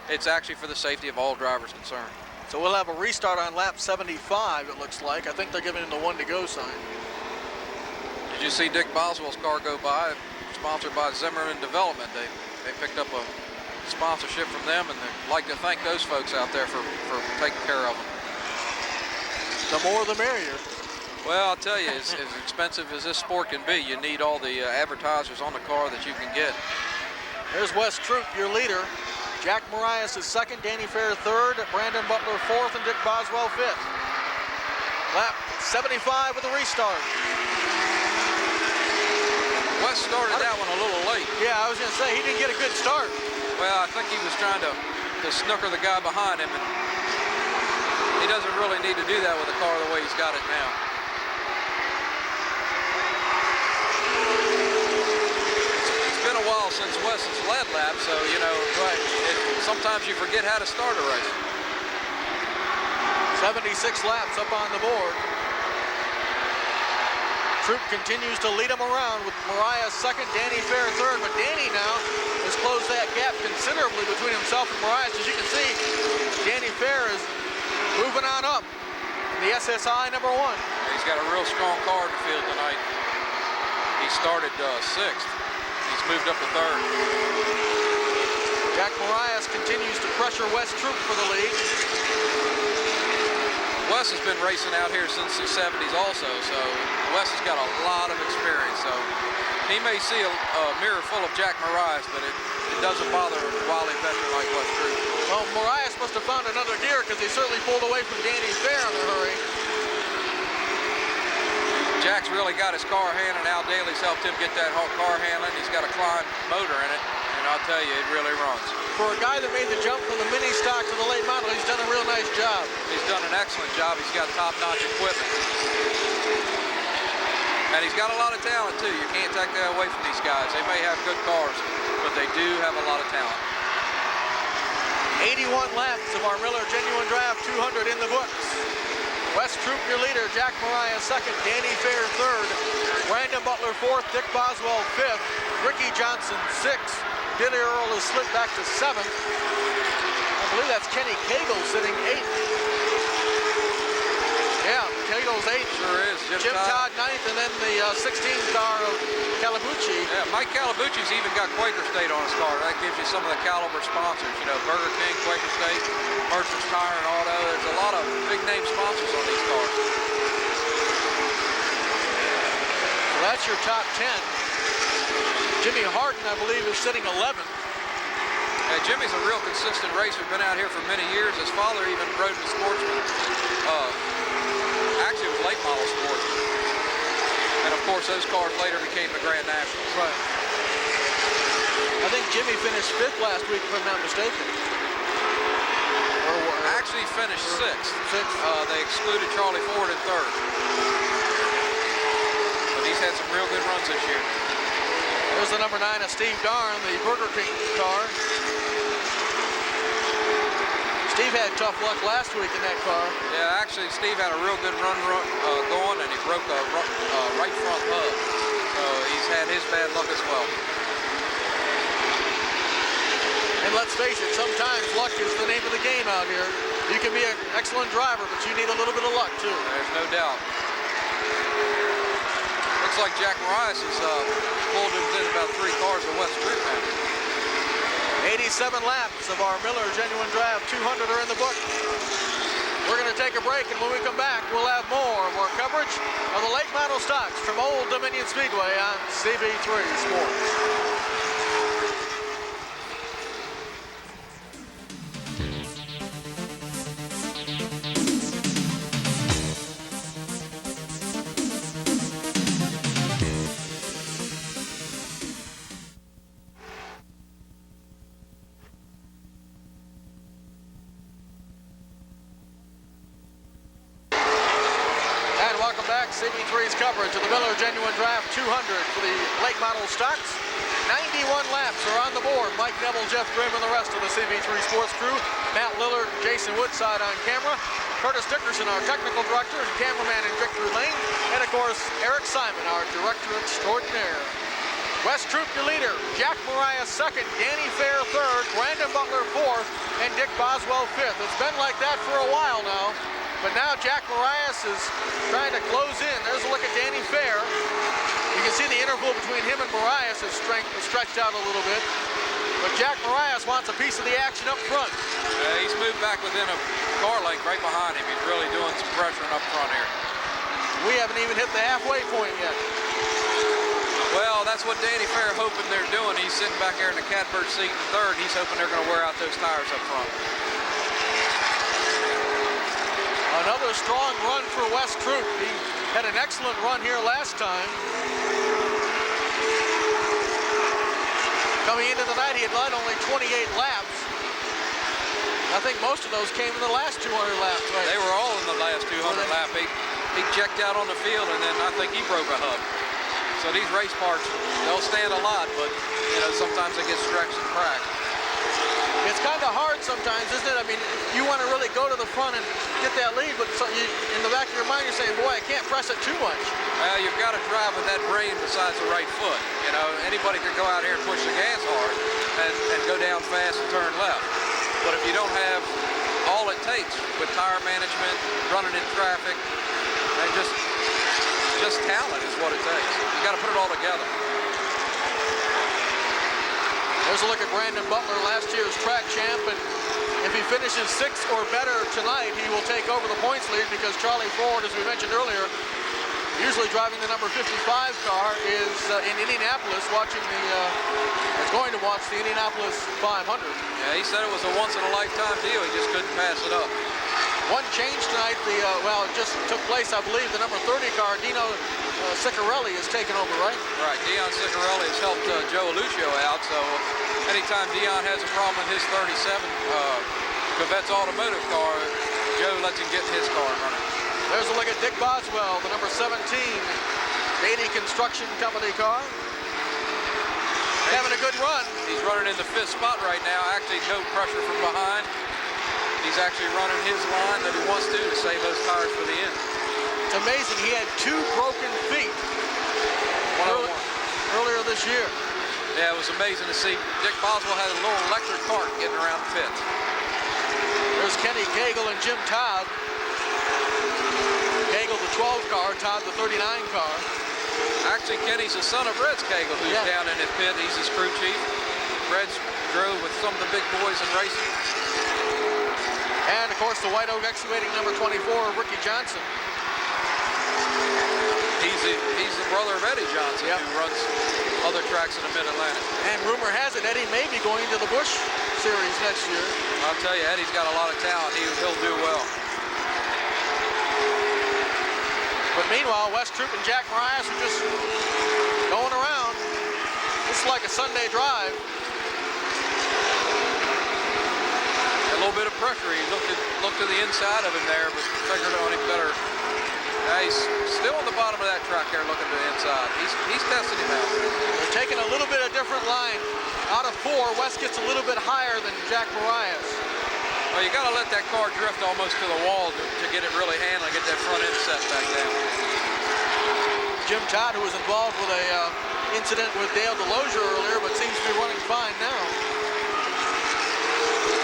It's actually for the safety of all drivers concerned. So we'll have a restart on lap 75, it looks like. I think they're giving him the 1 to go sign. Did you see Dick Boswell's car go by? Sponsored by Zimmerman Development. They picked up a sponsorship from them, and they'd like to thank those folks out there for taking care of them. The more the merrier. Well, I'll tell you, as expensive as this sport can be, you need all the advertisers on the car that you can get. There's Wes Troop, your leader. Jack Marias is 2nd, Danny Fair 3rd, Brandon Butler 4th, and Dick Boswell 5th. Lap 75 with a restart. Wes started that one a little late. Yeah, I was going to say, he didn't get a good start. Well, I think he was trying to snooker the guy behind him, and he doesn't really need to do that with the car the way he's got it now. It's been a while since Wes has led lap, so, you know, sometimes you forget how to start a race. 76 laps up on the board. Troop continues to lead him around with Mariah 2nd, Danny Fair 3rd, but Danny now has closed that gap considerably between himself and Mariah. As you can see, Danny Fair is moving on up in the SSI number 1. He's got a real strong car in the field tonight. He started 6th. He's moved up to 3rd. Jack Marias continues to pressure Wes Troop for the lead. Wes has been racing out here since the 70s also, so Wes has got a lot of experience. So he may see a mirror full of Jack Marias, but it doesn't bother a wily veteran like Wes Troop. Well, Marias must have found another gear because he certainly pulled away from Danny Fair in a hurry. Jack's really got his car handling. Al Daly's helped him get that car handling. He's got a Klein motor in it, and I'll tell you, it really runs. For a guy that made the jump from the mini stock to the late model, he's done a real nice job. He's done an excellent job. He's got top-notch equipment. And he's got a lot of talent, too. You can't take that away from these guys. They may have good cars, but they do have a lot of talent. 81 laps of our Miller Genuine Draft 200 in the books. Wes Troop, your leader. Jack Mariah 2nd, Danny Fair 3rd, Brandon Butler 4th, Dick Boswell 5th, Ricky Johnson 6th, Billy Earl has slipped back to 7th. I believe that's Kenny Cagle sitting 8th. Yeah, Cagle's 8th. Sure is. Jim Todd 9th, and then the 16th car of Calabucci. Yeah, Mike Calabucci's even got Quaker State on his car. That gives you some of the caliber sponsors. You know, Burger King, Quaker State, Merchants Tire and Auto. There's a lot of big-name sponsors on these cars. So that's your top 10. Jimmy Harden, I believe, is sitting 11th. Yeah, Jimmy's a real consistent racer. Been out here for many years. His father even rode in the Sportsman. Actually, it was late model Sportsman. And of course, those cars later became the Grand Nationals. Right. I think Jimmy finished 5th last week, if I'm not mistaken. Actually finished 6th. 6th. They excluded Charlie Ford in 3rd. But he's had some real good runs this year. There's the number 9 of Steve Darn, the Burger King car. Steve had tough luck last week in that car. Yeah, actually, Steve had a real good run going, and he broke a right front hub. So he's had his bad luck as well. And let's face it, sometimes luck is the name of the game out here. You can be an excellent driver, but you need a little bit of luck, too. There's no doubt. Looks like Jack Marias has pulled within about 3 cars of West Troop now. 87 laps of our Miller Genuine Draft 200 are in the book. We're going to take a break, and when we come back, we'll have more coverage of the late model stocks from Old Dominion Speedway on CB3 Sports. CB3's coverage of the Miller Genuine Draft 200 for the late model stocks. 91 laps are on the board. Mike Neville, Jeff Grimm, and the rest of the CB3 Sports crew. Matt Lillard, Jason Woodside on camera. Curtis Dickerson, our technical director, and cameraman in Victory Lane. And of course, Eric Simon, our director extraordinaire. West Troop, your leader. Jack Marias second, Danny Fair third, Brandon Butler fourth, and Dick Boswell fifth. It's been like that for a while now. But now Jack Marias is trying to close in. There's a look at Danny Fair. You can see the interval between him and Marias is stretched out a little bit. But Jack Marias wants a piece of the action up front. He's moved back within a car length right behind him. He's really doing some pressuring up front here. We haven't even hit the halfway point yet. Well, that's what Danny Fair hoping they're doing. He's sitting back there in the catbird seat in third. He's hoping they're going to wear out those tires up front. Another strong run for West Troop. He had an excellent run here last time. Coming into the night, he had led only 28 laps. I think most of those came in the last 200 laps. Right? They were all in the last 200 lap. He checked out on the field, and then I think he broke a hub. So these race parts, they'll stand a lot, but you know, sometimes they get stretched and cracked. It's kind of hard sometimes, isn't it? I mean, you want to really go to the front and get that lead, but so in the back of your mind, you're saying, boy, I can't press it too much. Well, you've got to drive with that brain besides the right foot. You know, anybody can go out here and push the gas hard and go down fast and turn left. But if you don't have all it takes with tire management, running in traffic, and just talent is what it takes. You got to put it all together. There's a look at Brandon Butler, last year's track champ, and if he finishes 6th or better tonight, he will take over the points lead because Charlie Ford, as we mentioned earlier, usually driving the number 55 car, is in Indianapolis watching is going to watch the Indianapolis 500. Yeah, he said it was a once-in-a-lifetime deal. He just couldn't pass it up. One change tonight, it just took place, I believe, the number 30 car, Dino Ciccarelli, is taken over, right? Right, Dion Ciccarelli has helped Joe Lucio out, so anytime Dion has a problem with his 37 Covette's automotive car, Joe lets him get his car running. There's a look at Dick Boswell, the number 17 Beatty Construction Company car. Having a good run. He's running in the 5th spot right now, actually no pressure from behind. He's actually running his line that he wants to save those tires for the end. It's amazing, he had 2 broken feet earlier this year. Yeah, it was amazing to see. Dick Boswell had a little electric cart getting around the pits. There's Kenny Cagle and Jim Todd. Cagle, the 12 car, Todd, the 39 car. Actually, Kenny's the son of Reds Cagle, who's down in his pit. He's his crew chief. Reds drove with some of the big boys in racing. And, of course, the White Oak Excavating number 24, Ricky Johnson. He's the brother of Eddie Johnson, who runs other tracks in the Mid-Atlantic. And rumor has it Eddie may be going to the Busch Series next year. I'll tell you, Eddie's got a lot of talent. He'll do well. But meanwhile, West Troop and Jack Marias are just going around. This is like a Sunday drive. A little bit of pressure. He looked to the inside of him there, but figured on him better. He's still on the bottom of that track there looking to the inside. inside. He's testing him out. They're taking a little bit of different line. Out of 4, West gets a little bit higher than Jack Marias. Well, you got to let that car drift almost to the wall to get it really handling, get that front end set back down. Jim Todd, who was involved with a incident with Dale DeLozier earlier, but seems to be running fine now.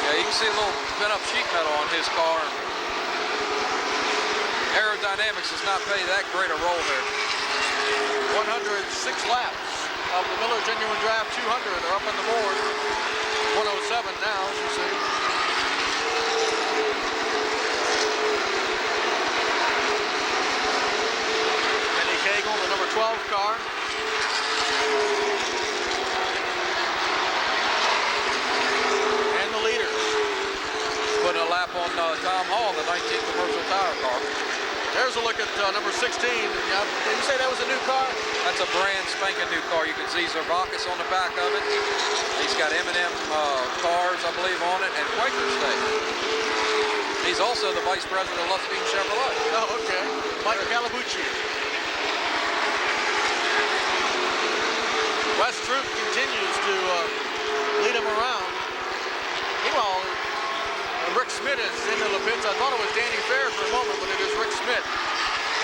Yeah, you can see a little bent up sheet metal on his car. Aerodynamics does not play that great a role there. 106 laps of the Miller Genuine Draft 200 are up on the board. 107 now, as you see. Kenny Cagle, the number 12 car. And the leaders. Putting a lap on Tom Hall, the 19th Commercial Tire car. There's a look at number 16. Did you say that was a new car? That's a brand spanking new car. You can see Zervakis on the back of it. He's got M&M cars, I believe, on it, and Quaker State. He's also the vice president of Lustine Chevrolet. Oh, okay. Mike Calabucci. Wes Troop continues to lead him around. Meanwhile, Rick Smith is into the pits. I thought it was Danny Fair for a moment, but it is Rick Smith.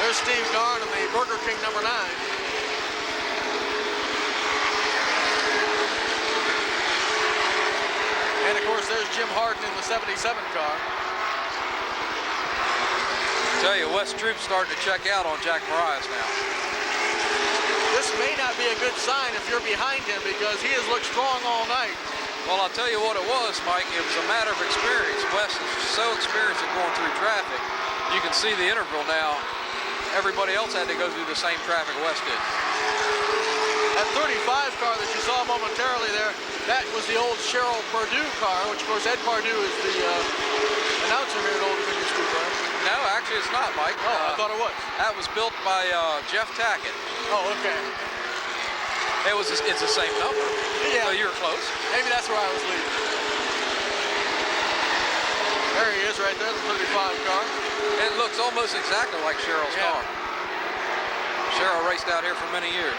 There's Steve Garn in the Burger King number 9. And of course, there's Jim Harden in the 77 car. I tell you, Wes Troop's starting to check out on Jack Marias now. This may not be a good sign if you're behind him because he has looked strong all night. Well, I'll tell you what it was, Mike. It was a matter of experience. Wes is so experienced at going through traffic. You can see the interval now. Everybody else had to go through the same traffic Wes did. That 35 car that you saw momentarily there, that was the old Cheryl Perdue car, which of course Ed Perdue is the announcer here at Old Dominion Speedway. No, actually it's not, Mike. Oh, I thought it was. That was built by Jeff Tackett. Oh, okay. It's the same number. Yeah. So you're close. Maybe that's where I was leading. There he is right there, the 35 car. It looks almost exactly like Cheryl's car. Cheryl raced out here for many years.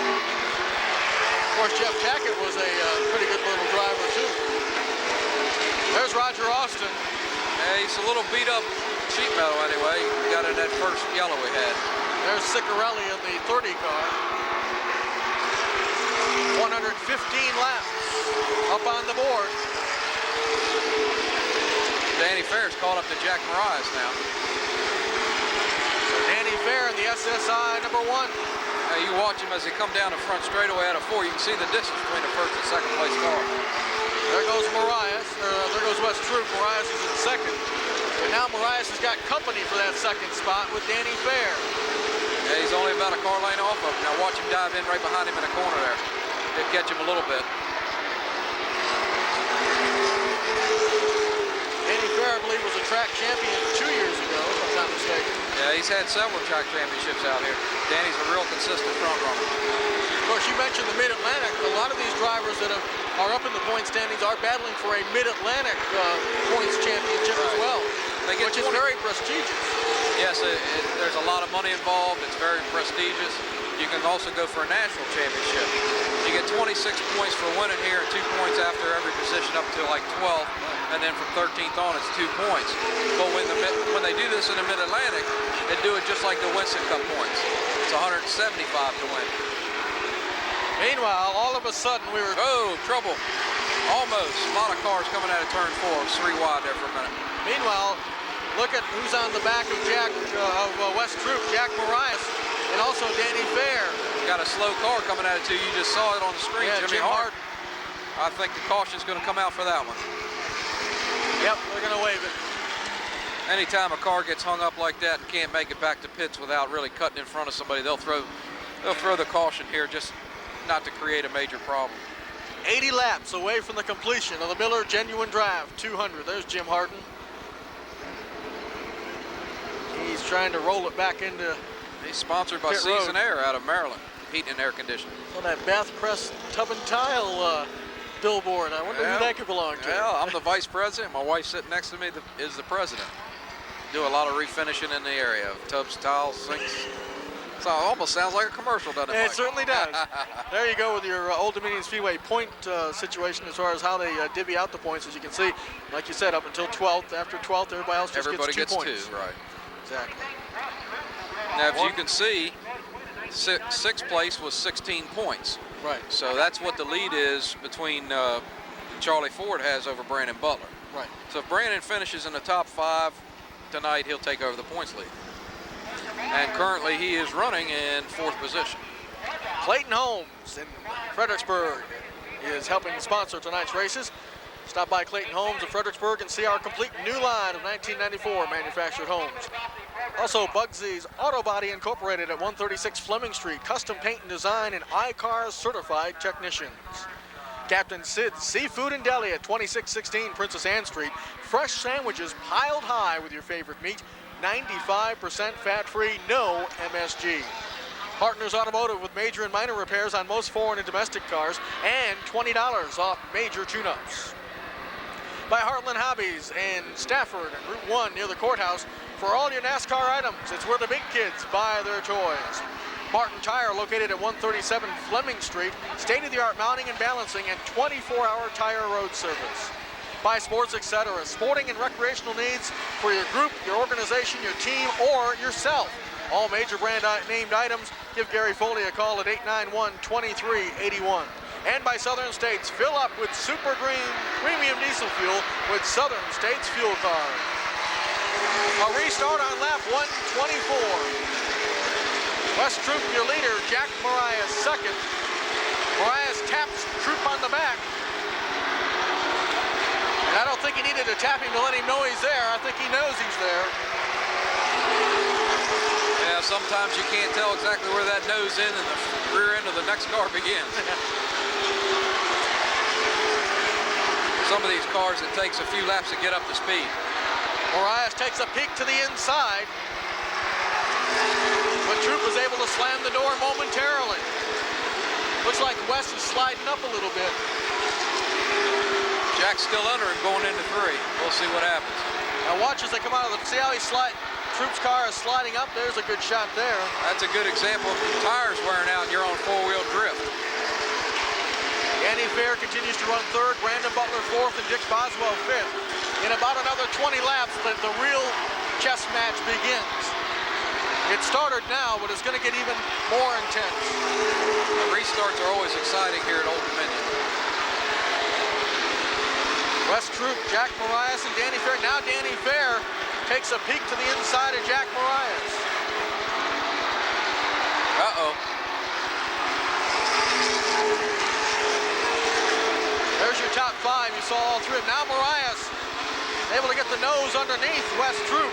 Of course, Jeff Tackett was a pretty good little driver, too. There's Roger Austin. Yeah, he's a little beat up sheet metal anyway. He got in that first yellow we had. There's Ciccarelli in the 30 car. 115 laps up on the board. Danny Fair's caught up to Jack Marias now. Danny Fair in the SSI number 1. You watch him as he come down the front straightaway out of 4. You can see the distance between the first and second place car. There goes Marias, there goes Wes Troop. Marias is in second. And now Marias has got company for that second spot with Danny Fair. Yeah, he's only about a car lane off of him. Now watch him dive in right behind him in the corner there. Did catch him a little bit. Danny Fair, I believe, was a track champion 2 years ago, if I'm not mistaken. Yeah, he's had several track championships out here. Danny's a real consistent front runner. Of course, you mentioned the Mid-Atlantic. A lot of these drivers that are up in the point standings are battling for a Mid-Atlantic points championship as well, which is very prestigious. Yes, there's a lot of money involved. It's very prestigious. You can also go for a national championship. You get 26 points for winning here and 2 points after every position up to like 12th. And then from 13th on, it's 2 points. But when they do this in the Mid-Atlantic, they do it just like the Winston Cup points. It's 175 to win. Meanwhile, all of a sudden we were... Oh, trouble. Almost. A lot of cars coming out of turn 4. 3 wide there for a minute. Meanwhile, look at who's on the back of Wes Troop, Jack Marias, and also Danny Fair. Got a slow car coming out of 2. You just saw it on the screen. Yeah, Jimmy Harden. I think the caution's going to come out for that one. Yep, they're going to waive it. Anytime a car gets hung up like that and can't make it back to pits without really cutting in front of somebody, they'll throw the caution here just not to create a major problem. 80 laps away from the completion of the Miller Genuine Draft 200. There's Jim Harden. He's trying to roll it back into... He's sponsored by Season Air out of Maryland, heating and air conditioning. On that Bath Press Tub and Tile billboard. I wonder who that could belong to. Well, I'm the vice president. My wife sitting next to me is the president. Do a lot of refinishing in the area of tubs, tiles, sinks. So it almost sounds like a commercial, doesn't it, Mike? It certainly does. There you go with your Old Dominion Speedway point situation as far as how they divvy out the points. As you can see, like you said, up until 12th. After 12th, everybody else just Everybody gets 2 gets points. 2, right. Exactly. Now, if you can see, sixth place was 16 points. Right. So that's what the lead is between Charlie Ford has over Brandon Butler. Right. So if Brandon finishes in the top 5 tonight, he'll take over the points lead. And currently he is running in 4th position. Clayton Holmes in Fredericksburg is helping sponsor tonight's races. Stop by Clayton Holmes in Fredericksburg and see our complete new line of 1994 manufactured homes. Also, Bugsy's Auto Body Incorporated at 136 Fleming Street. Custom paint and design and iCars certified technicians. Captain Sid's Seafood and Deli at 2616 Princess Anne Street. Fresh sandwiches piled high with your favorite meat. 95% fat-free, no MSG. Partners Automotive with major and minor repairs on most foreign and domestic cars and $20 off major tune-ups. By Heartland Hobbies in Stafford and Route 1 near the courthouse for all your NASCAR items. It's where the big kids buy their toys. Martin Tire, located at 137 Fleming Street, state-of-the-art mounting and balancing and 24-hour tire road service. By Sports Etc., sporting and recreational needs for your group, your organization, your team, or yourself. All major brand named items, give Gary Foley a call at 891-2381. And by Southern States, fill up with Super Green Premium Diesel Fuel with Southern States Fuel Card. A restart on lap 124. West Troop, your leader, Jack Mariah second. Mariah taps Troop on the back. And I don't think he needed to tap him to let him know he's there. I think he knows he's there. Yeah, sometimes you can't tell exactly where that nose end and the rear end of the next car begins. Some of these cars, it takes a few laps to get up to speed. Mariah takes a peek to the inside. But Troop was able to slam the door momentarily. Looks like West is sliding up a little bit. Jack's still under him going into 3. We'll see what happens. Now watch as they come out of the, see how he's sliding. Troop's car is sliding up. There's a good shot there. That's a good example of tires wearing out and you're on 4-wheel drift. Andy Fair continues to run 3rd, Brandon Butler 4th, and Dick Boswell 5th. In about another 20 laps, the real chess match begins. It started now, but it's going to get even more intense. The restarts are always exciting here at Old Dominion. West Troop, Jack Mariah, and Danny Fair. Now Danny Fair takes a peek to the inside of Jack Mariah. Uh-oh. There's your top 5. You saw all 3 of them. Now Mariah able to get the nose underneath West Troop.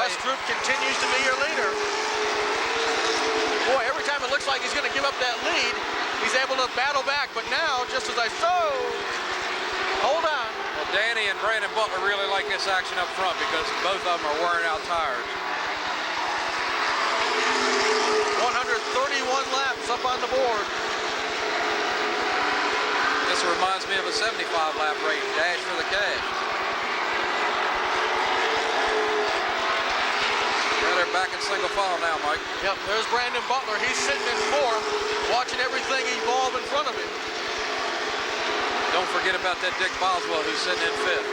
West Troop continues to be your leader. Boy, every time it looks like he's going to give up that lead, he's able to battle back. But now, just as I saw, hold on. Well, Danny and Brandon Butler really like this action up front because both of them are wearing out tires. 131 laps up on the board. This reminds me of a 75-lap race, Dash for the Cash. They're back in single file now, Mike. Yep, there's Brandon Butler. He's sitting in 4th, watching everything evolve in front of him. Don't forget about that Dick Boswell who's sitting in 5th.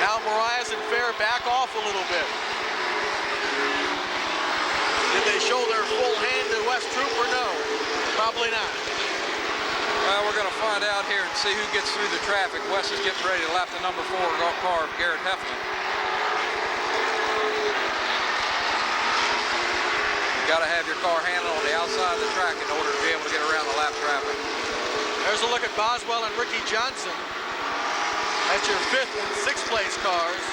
Now Mariah and Fair back off a little bit. Did they show their full hand to West Troop or no? Probably not. Well, we're going to find out here and see who gets through the traffic. West is getting ready to lap the number 4 car of Garrett Heflin. You've got to have your car handled on the outside of the track in order to be able to get around the lap traffic. There's a look at Boswell and Ricky Johnson. That's your 5th and 6th place cars.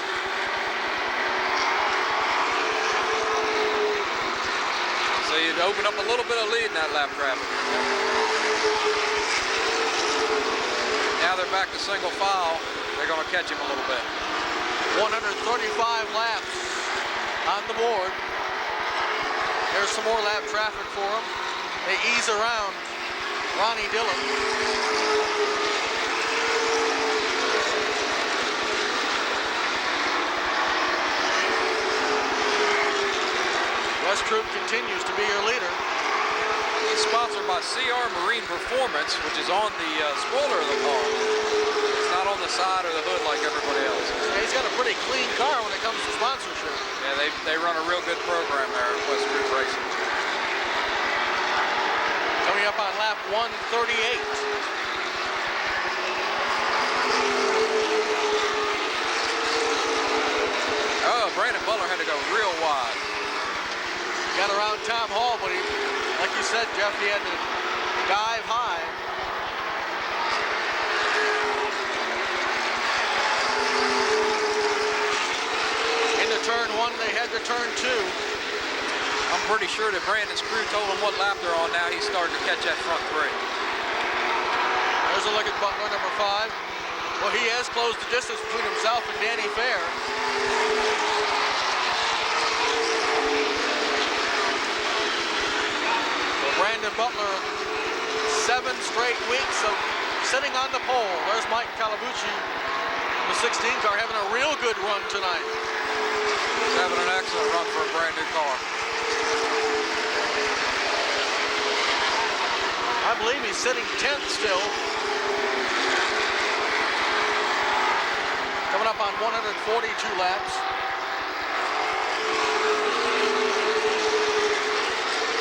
So you'd open up a little bit of lead in that lap traffic. Now they're back to single file. They're going to catch him a little bit. 135 laps on the board. There's some more lap traffic for them. They ease around Ronnie Dillon. Troop continues to be your leader. He's sponsored by CR Marine Performance, which is on the spoiler of the car. It's not on the side or the hood like everybody else. Yeah, he's got a pretty clean car when it comes to sponsorship. Yeah, they run a real good program there at West Troop Racing. Coming up on lap 138. Oh, Brandon Butler had to go real wide. Got around Tom Hall, but he, like you said, Jeff, he had to dive high. Into turn 1, they head to turn 2. I'm pretty sure that Brandon's crew told him what lap they're on now. He's starting to catch that front 3. There's a look at Butler, number 5. Well, he has closed the distance between himself and Danny Fair. Well, Brandon Butler, 7 straight weeks of sitting on the pole. There's Mike Calabucci, the 16 car, having a real good run tonight. He's having an excellent run for a brand new car. I believe he's sitting 10th still. Coming up on 142 laps.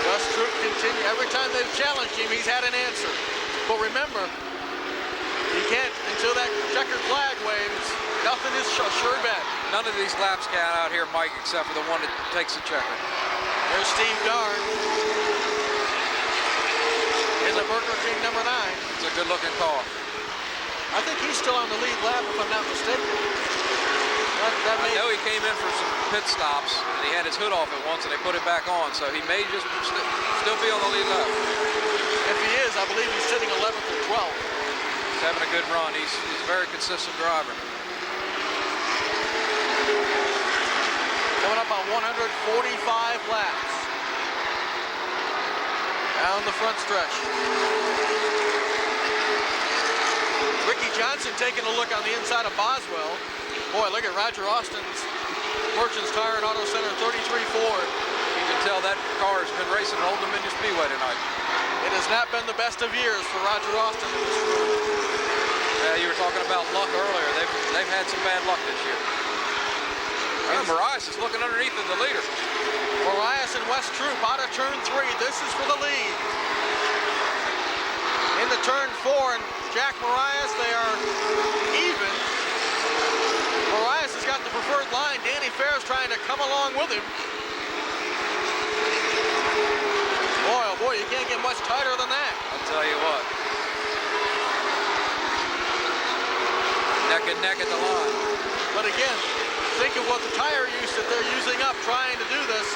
Gus Troop continue. Every time they've challenged him, he's had an answer. But remember, you can't, until that checkered flag waves, nothing is sure bet. None of these laps count out here, Mike, except for the one that takes the checker. There's Steve Garn in the Burger King number 9. It's a good-looking car. I think he's still on the lead lap, if I'm not mistaken. I know he came in for some pit stops, and he had his hood off at once, and they put it back on, so he may just still be on the lead lap. If he is, I believe he's sitting 11th or 12th. He's having a good run. He's a very consistent driver. Coming up on 145 laps. Down the front stretch. Ricky Johnson taking a look on the inside of Boswell. Boy, look at Roger Austin's Merchants Tire and Auto Center 33 Ford. You can tell that car has been racing at Old Dominion Speedway tonight. It has not been the best of years for Roger Austin in this crew. You were talking about luck earlier. They've had some bad luck this year. Marias is looking underneath of the leader. Marias and West Troop out of turn 3. This is for the lead. Into turn 4, and Jack Marias, they are even. Marias has got the preferred line. Danny Fair's trying to come along with him. Boy, oh boy, you can't get much tighter than that. I'll tell you what. Neck and neck at the line. But again, think of what the tire use that they're using up trying to do this.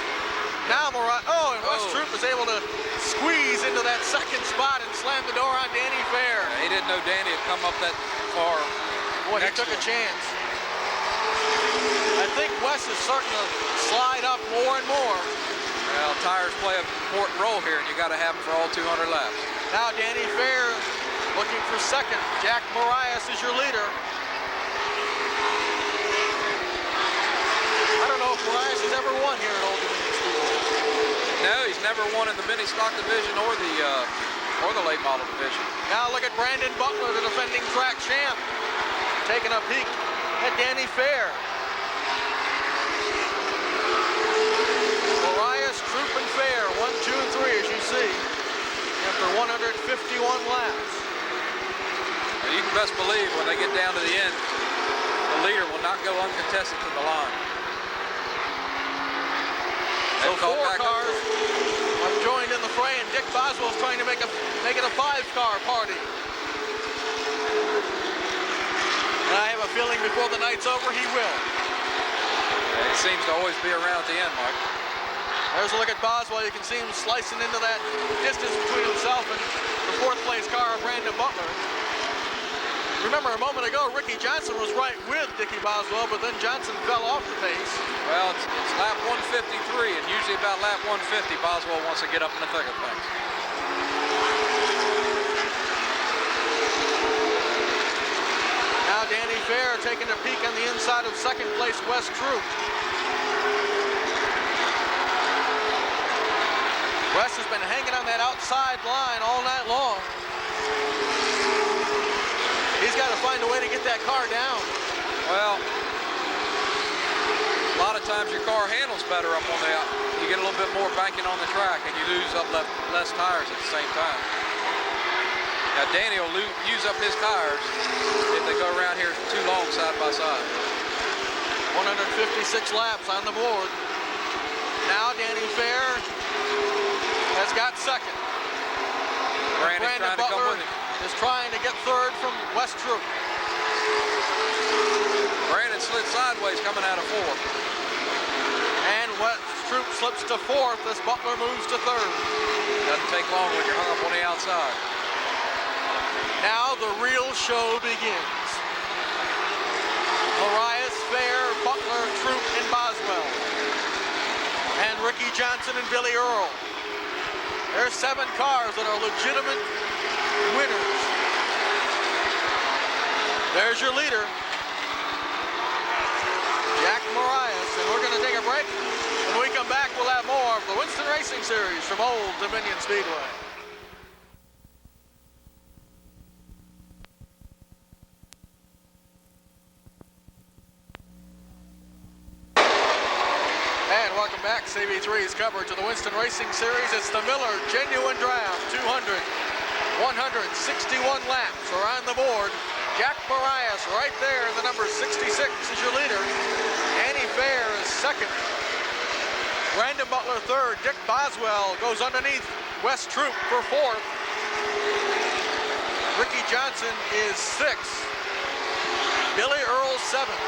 Now Marias, and West Troop was able to squeeze into that second spot and slam the door on Danny Fair. Yeah, he didn't know Danny had come up that far. Boy, he took a chance. I think West is starting to slide up more and more. Well, tires play an important role here, and you got to have them for all 200 laps. Now Danny Fair looking for second. Jack Marias is your leader. I don't know if Marias has ever won here at Old Dominion Speedway. No, he's never won in the mini stock division or the late model division. Now look at Brandon Butler, the defending track champ, taking a peek at Danny Fair. Marias, Troop, and Fair, 1, 2, and 3, as you see, after 151 laps. And you can best believe when they get down to the end, the leader will not go uncontested to the line. So 4 cars have joined in the fray, and Dick Boswell's trying to make it a 5-car party. And I have a feeling before the night's over, he will. Yeah, he seems to always be around at the end, Mike. There's a look at Boswell. You can see him slicing into that distance between himself and the 4th place car of Brandon Butler. Remember, a moment ago, Ricky Johnson was right with Dickie Boswell, but then Johnson fell off the pace. Well, it's lap 153, and usually about lap 150, Boswell wants to get up in the thick of things. Now Danny Fair taking a peek on the inside of 2nd place West Troop. Wes has been hanging on that outside line all night long. He's got to find a way to get that car down. Well, a lot of times your car handles better up on the out. You get a little bit more banking on the track, and you lose up less tires at the same time. Now Danny will use up his tires if they go around here too long side by side. 156 laps on the board. Now Danny Fair has got second. Brandon trying to come Butler with him. is trying to get third from Wes Troop. Brandon slid sideways coming out of fourth. And Wes Troop slips to fourth as Butler moves to third. Doesn't take long when you're hung up on the outside. Now the real show begins. Marias, Fair, Butler, Troop, and Boswell. And Ricky Johnson and Billy Earl. There's 7 cars that are legitimate winners. There's your leader, Jack Marias, and we're going to take a break. When we come back, we'll have more of the Winston Racing Series from Old Dominion Speedway. And welcome back, CB3's coverage of the Winston Racing Series. It's the Miller Genuine Draft 200. 161 laps are on the board. Jack Marias right there in the number 66 is your leader. Annie Fair is second. Brandon Butler third. Dick Boswell goes underneath Wes Troop for fourth. Ricky Johnson is sixth. Billy Earl seventh.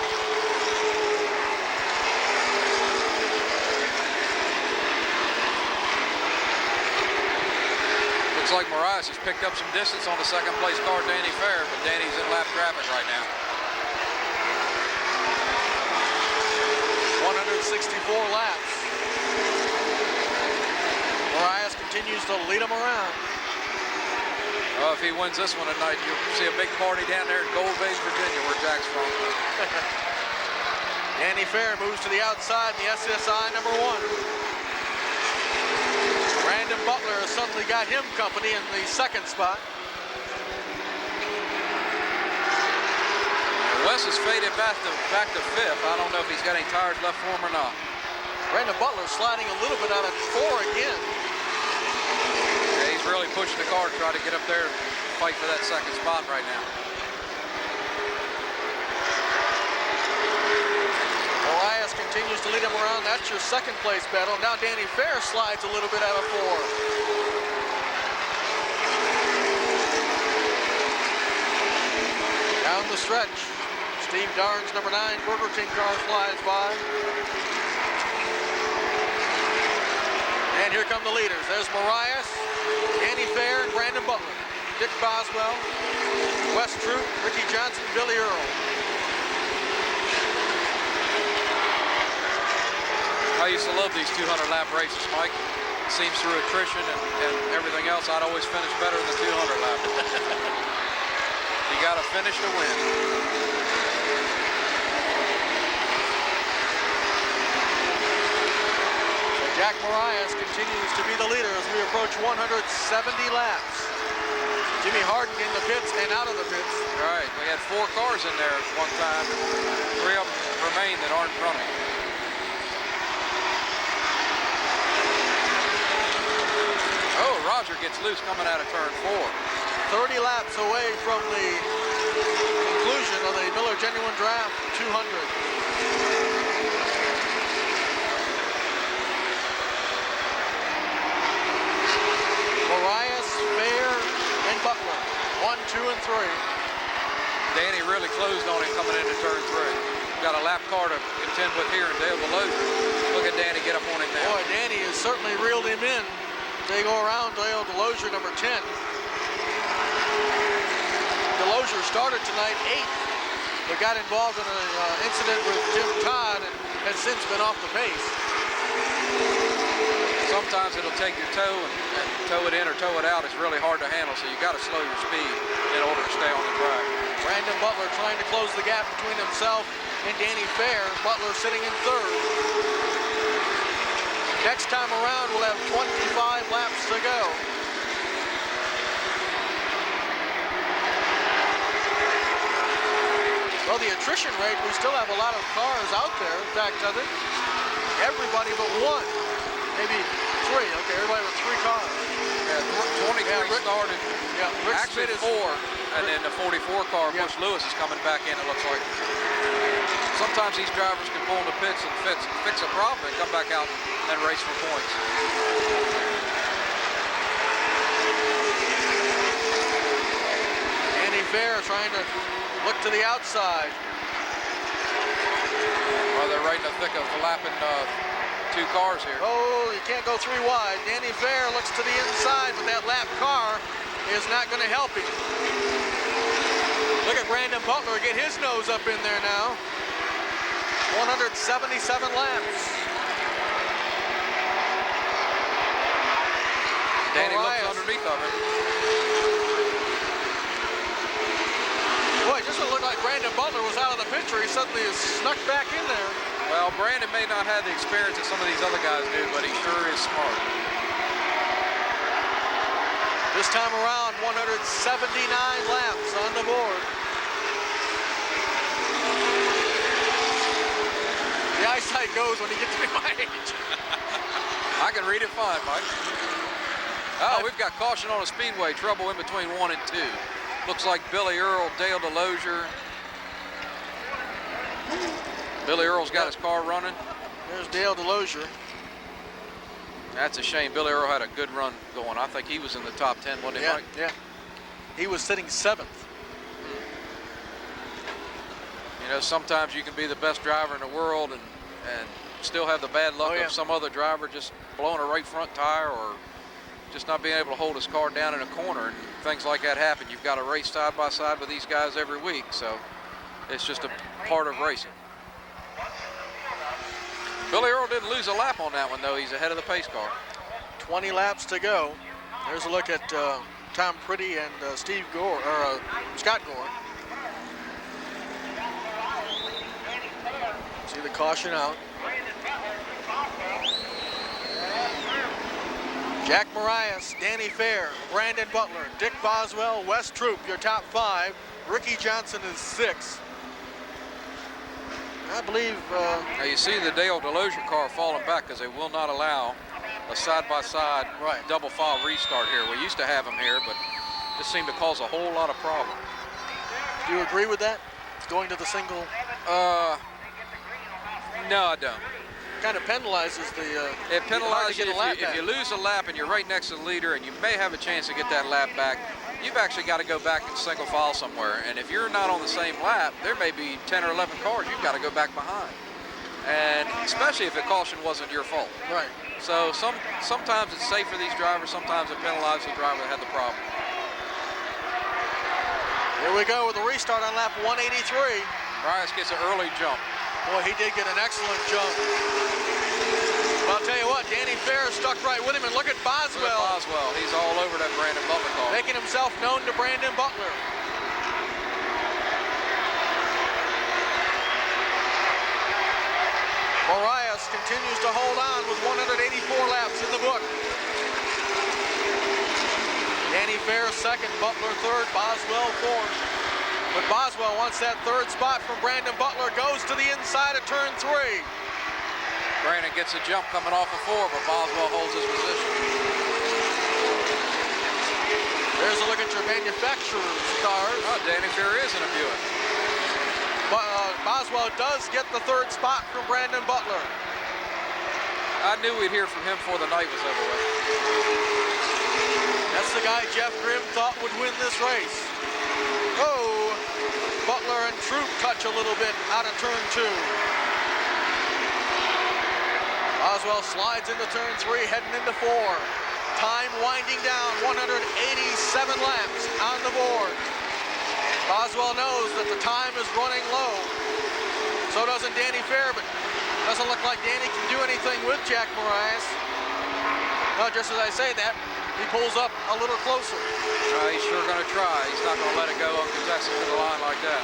Looks like Marias has picked up some distance on the second place car, Danny Fair, but Danny's in lap traffic right now. 164 laps. Marias continues to lead him around. If he wins this one tonight, you'll see a big party down there in Gold Bay, Virginia, where Jack's from. Danny Fair moves to the outside in the SSI number 1. Brandon Butler has suddenly got him company in the second spot. Wes has faded back to fifth. I don't know if he's got any tires left for him or not. Brandon Butler sliding a little bit out of 4 again. Yeah, he's really pushing the car to try to get up there and fight for that second spot right now. Marias continues to lead him around. That's your second place battle. Now Danny Fair slides a little bit out of 4. Down the stretch, Steve Darnes, number 9, Burger King car flies by. And here come the leaders. There's Marias, Danny Fair, and Brandon Butler. Dick Boswell, Wes Troop, Ricky Johnson, Billy Earl. I used to love these 200-lap races, Mike. It seems through attrition and everything else, I'd always finish better than the 200-lap. You got to finish to win. So Jack Marias continues to be the leader as we approach 170 laps. Jimmy Harden in the pits and out of the pits. All right, we had 4 cars in there at one time. 3 of them remain that aren't running. Oh, Roger gets loose coming out of turn 4. 30 laps away from the conclusion of the Miller Genuine Draft 200. Marias, Fair, and Butler. 1, 2, and 3. Danny really closed on him coming into turn 3. Got a lap car to contend with here in Dale Delozer. Look at Danny get up on him now. Boy, Danny has certainly reeled him in. They go around Dale Delozer, number 10. Delozer started tonight 8th, but got involved in an incident with Jim Todd and has since been off the pace. Sometimes it'll take your toe and tow it in or tow it out. It's really hard to handle, so you got to slow your speed in order to stay on the track. Brandon Butler trying to close the gap between himself and Danny Fair. Butler sitting in 3rd. Next time around, we'll have 25 laps to go. Well, the attrition rate, we still have a lot of cars out there. In fact, I think everybody but one, maybe three. Okay, everybody but 3 cars. Yeah, 23 started. Yeah, Rick Actually Smith is 4, and then the 44 car, Yeah. Bush Lewis, is coming back in, it looks like. Sometimes these drivers can pull in the pits and fix a problem and come back out and race for points. Danny Fair trying to look to the outside. Well, they're right in the thick of lapping 2 cars here. Oh, you can't go 3 wide. Danny Fair looks to the inside, but that lap car is not going to help him. Look at Brandon Butler get his nose up in there now. 177 laps. Danny Marias. looks underneath of him. Boy, it just looked like Brandon Butler was out of the picture. He suddenly is snuck back in there. Well, Brandon may not have the experience that some of these other guys do, but he sure is smart. This time around, 179 laps on the board. The eyesight goes when you get to be my age. I can read it fine, Mike. Oh, we've got caution on a Speedway. Trouble in between 1 and 2. Looks like Billy Earl, Dale DeLozier. Billy Earl's got his car running. There's Dale DeLozier. That's a shame. Billy Earl had a good run going. I think he was in the top 10, wasn't he, Yeah, Mike? yeah. He was sitting 7th. You know, sometimes you can be the best driver in the world and still have the bad luck Oh, yeah. of some other driver just blowing a right front tire or just not being able to hold his car down in a corner, and things like that happen. You've got to race side by side with these guys every week, so it's just a part of racing. Billy Earl didn't lose a lap on that one, though. He's ahead of the pace car. 20 laps to go. There's a look at Tom Pretty and Steve Gore, or Scott Gore. See the caution out. Jack Marias, Danny Fair, Brandon Butler, Dick Boswell, Wes Troop, your top 5. Ricky Johnson is 6. I believe. Now you see the Dale DeLozier car falling back because they will not allow a side-by-side double file restart here. We used to have them here, but this seemed to cause a whole lot of problem. Do you agree with that? Going to the single? No, I don't. Kind of penalizes the. It penalizes you if you back. lose a lap and you're right next to the leader and you may have a chance to get that lap back. You've actually got to go back and single file somewhere. And if you're not on the same lap, there may be 10 or 11 cars you've got to go back behind. And especially if the caution wasn't your fault. Right. So sometimes it's safe for these drivers, sometimes it penalizes the driver that had the problem. Here we go with the restart on lap 183. Marias gets an early jump. Boy, he did get an excellent jump. But I'll tell you what, Danny Fair stuck right with him, and look at Boswell. Look at Boswell. He's all over that Brandon Butler car. Making himself known to Brandon Butler. Marias continues to hold on with 184 laps in the book. Danny Fair 2nd, Butler 3rd, Boswell 4th. But Boswell wants that 3rd spot from Brandon Butler, goes to the inside of turn 3. Brandon gets a jump coming off of 4, but Boswell holds his position. There's a look at your manufacturer's cars. Oh, Danny Fair is in a Buick. But Boswell does get the 3rd spot from Brandon Butler. I knew we'd hear from him before the night was over with. That's the guy Jeff Grimm thought would win this race. Oh, Butler and Troop touch a little bit out of turn 2. Boswell slides into turn 3, heading into 4. Time winding down, 187 laps on the board. Boswell knows that the time is running low. So doesn't Danny Fair, but doesn't look like Danny can do anything with Jack Marias. Well, just as I say that, he pulls up a little closer. He's sure going to try. He's not going to let it go uncontested to the line like that.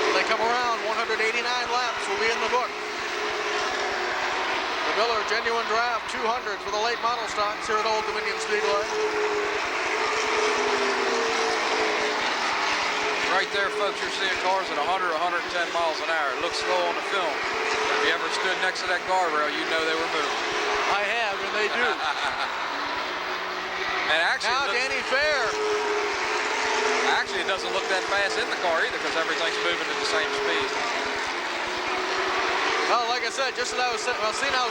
When they come around, 189 laps will be in the book. Miller Genuine Draft 200 for the late model stocks here at Old Dominion Speedway. Right there, folks, you're seeing cars at 100, 110 miles an hour. It looks slow on the film. If you ever stood next to that guardrail, you know they were moving. I have, and they do. And actually, Now Danny Fair. Actually, it doesn't look that fast in the car either because everything's moving at the same speed. Well, like I said, just as I was saying, well, see now,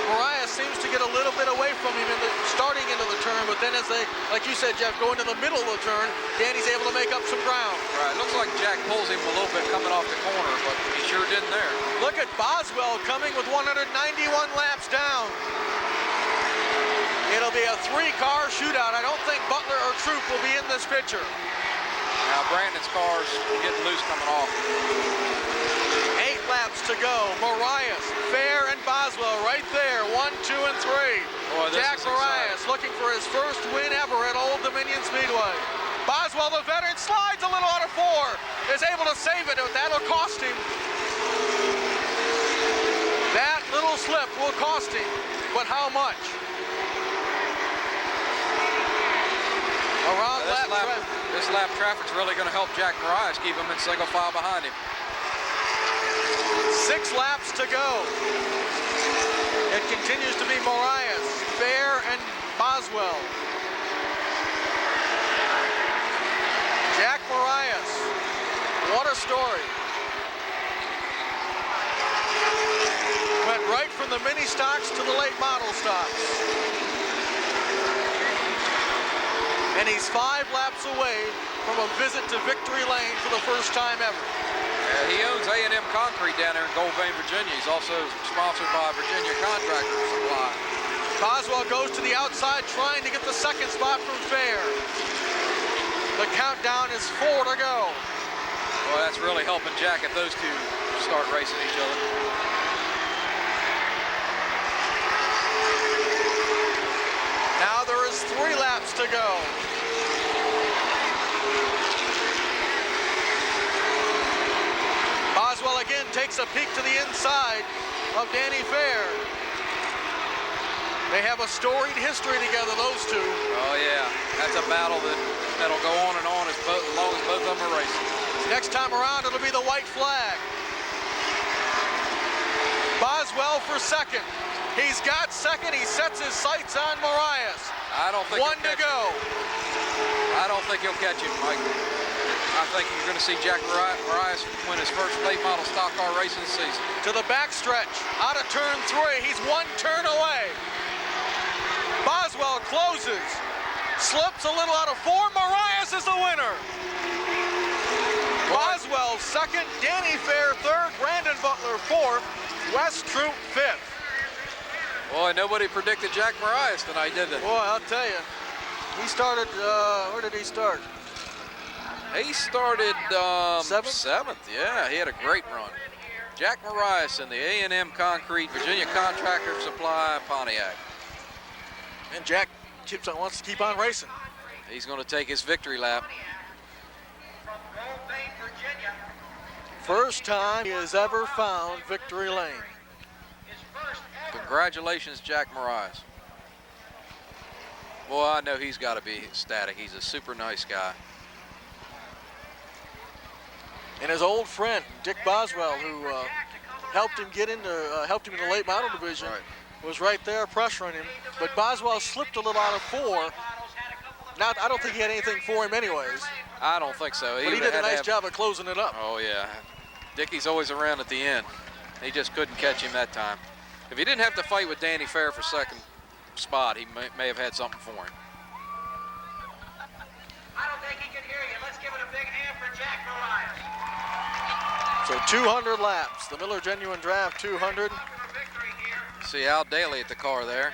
Mariah seems to get a little bit away from him in the starting into the turn, but then as they, like you said, Jeff, go into the middle of the turn, Danny's able to make up some ground. Right, looks like Jack pulls him a little bit coming off the corner, but he sure didn't there. Look at Boswell coming with 191 laps down. It'll be a 3-car shootout. I don't think Butler or Troop will be in this picture. Now Brandon's car's getting loose coming off. 8 laps to go. Mariah, Fair, and Boswell right there. 1, 2, and 3. Boy, Jack Mariah looking for his first win ever at Old Dominion Speedway. Boswell, the veteran, slides a little out of 4. Is able to save it, but that'll cost him. That little slip will cost him, but how much? Around This lap traffic's really going to help Jack Mariah keep him in single file behind him. 6 laps to go. It continues to be Mariah, Fair, and Boswell. Jack Mariah, what a story. Went right from the mini stocks to the late model stocks. And he's 5 laps away from a visit to Victory Lane for the first time ever. He owns A&M Concrete down there in Goldvein, Virginia. He's also sponsored by Virginia Contractor Supply. Boswell goes to the outside trying to get the second spot from Fair. The countdown is 4 to go. Well, that's really helping Jack if those two start racing each other. Now there is 3 laps to go. Boswell again takes a peek to the inside of Danny Fair. They have a storied history together, those two. Oh yeah, that's a battle that'll go on and on as long as both of them are racing. Next time around, it'll be the white flag. Boswell for second. He's got second. He sets his sights on Mariah. I don't think 1 to go. I don't think he'll catch him, Mike. I think you're going to see Jack Mariah win his first late model stock car race of the season. To the backstretch, out of turn 3. He's 1 turn away. Boswell closes, slips a little out of 4. Mariah is the winner. Boswell second, Danny Fair third, Brandon Butler fourth, Wes Troop fifth. Boy, nobody predicted Jack Mariah tonight, did they? Boy, I'll tell you, he started, where did he start? He started 7th? 7th, yeah, he had a great run. Jack Mariah in the A&M Concrete, Virginia Contractor Supply, Pontiac. And Jack wants to keep on racing. He's going to take his victory lap. First time he has ever found Victory Lane. Congratulations, Jack Mariah. Boy, I know he's got to be ecstatic. He's a super nice guy. And his old friend, Dick Boswell, who helped him in the late model division, was right there pressuring him. But Boswell slipped a little out of 4. Now, I don't think he had anything for him anyways. I don't think so. But he did a nice job of closing it up. Oh, yeah. Dickie's always around at the end. He just couldn't catch him that time. If he didn't have to fight with Danny Fair for second spot, he may have had something for him. I don't think he can hear you. Let's give it a big hand for Jack Mariah. So 200 laps. The Miller Genuine Draft 200. See Al Daly at the car there.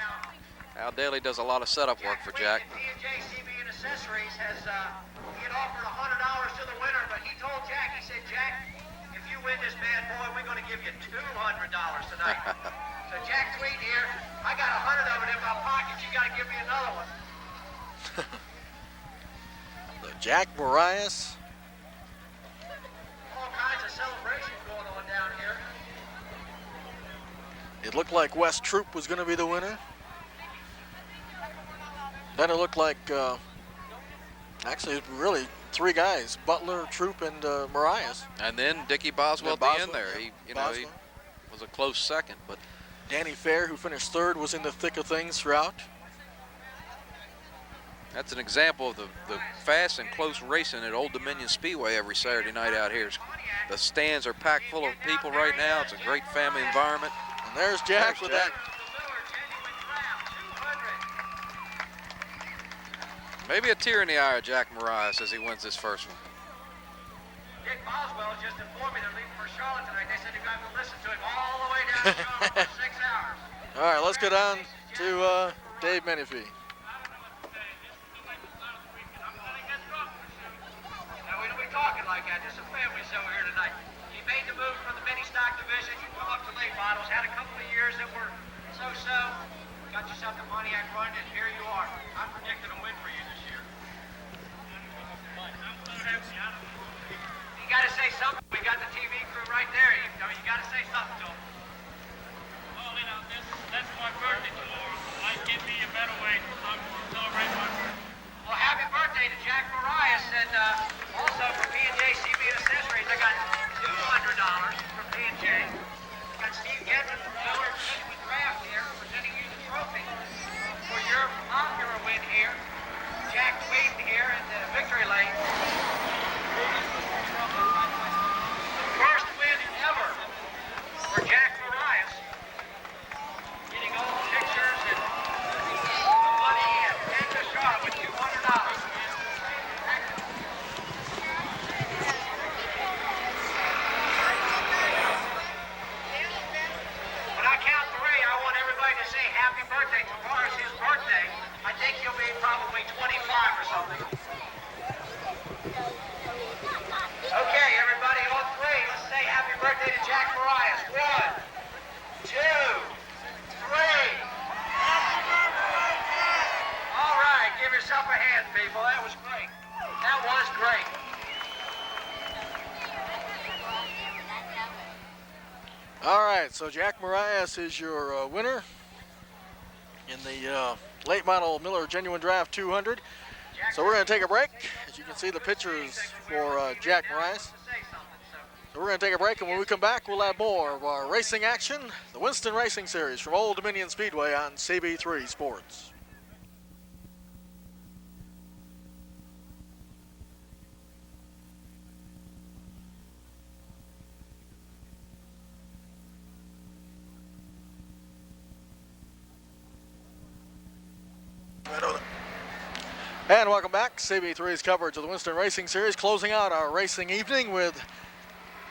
Al Daly does a lot of setup work for Jack. JCB and Accessories has he had offered $100 to the winner, but he told Jack, he said, Jack, if you win this bad boy, we're going to give you $200 tonight. So Jack tweet here, I got 100 of it in my pocket. You got to give me another one. Jack Mariah. All kinds of celebrations going on down here. It looked like Wes Troop was going to be the winner. Then it looked like, actually, really 3 guys, Butler, Troop, and Marias. And then Dickie Boswell at the end there. He was a close second, but Danny Fair, who finished 3rd, was in the thick of things throughout. that's an example of the fast and close racing at Old Dominion Speedway every Saturday night out here. The stands are packed full of people right now. It's a great family environment. And there's Jack with that. Maybe a tear in the eye of Jack Marias as he wins this first one. Dick Boswell just informed me they're leaving for Charlotte tonight. They said they're going to listen to him all the way down to Charlotte for 6 hours. All right, let's go down to Dave Menifee. Now, we don't be talking like that. Just a family show here tonight. He made the move from the mini stock division. You come up to late models. Had a couple of years that were so-so. Got yourself the Pontiac run, and here you are. I'm predicting a win for you this year. You got to say something. We got the TV crew right there. You got to say something to them. Well, that's my birthday tomorrow. Might give me a better way to celebrate my birthday. Well, happy birthday to Jack Marias, and also for P&J CB Accessories, I got $200 from P&J. Got Steve Gedman from Miller with Draft here, presenting you the trophy for your popular win here. Jack waiting here in the victory lane. First win ever for Jack Marias. Getting all the pictures and the money and to Charlotte with $200. When I count 3, I want everybody to say happy birthday. Tomorrow's his birthday. I think he'll be probably 25 or something. Okay, everybody, on 3, let's say happy birthday to Jack Marias. 1, 2, 3. All right, give yourself a hand, people. That was great. That was great. All right, so Jack Marias is your winner in the late model Miller Genuine Draft 200. So we're going to take a break. As you can see, the pictures for Jack Marias. So we're going to take a break, and when we come back, we'll have more of our racing action, the Winston Racing Series from Old Dominion Speedway on CB3 Sports. And welcome back. CB3's coverage of the Winston Racing Series, closing out our racing evening with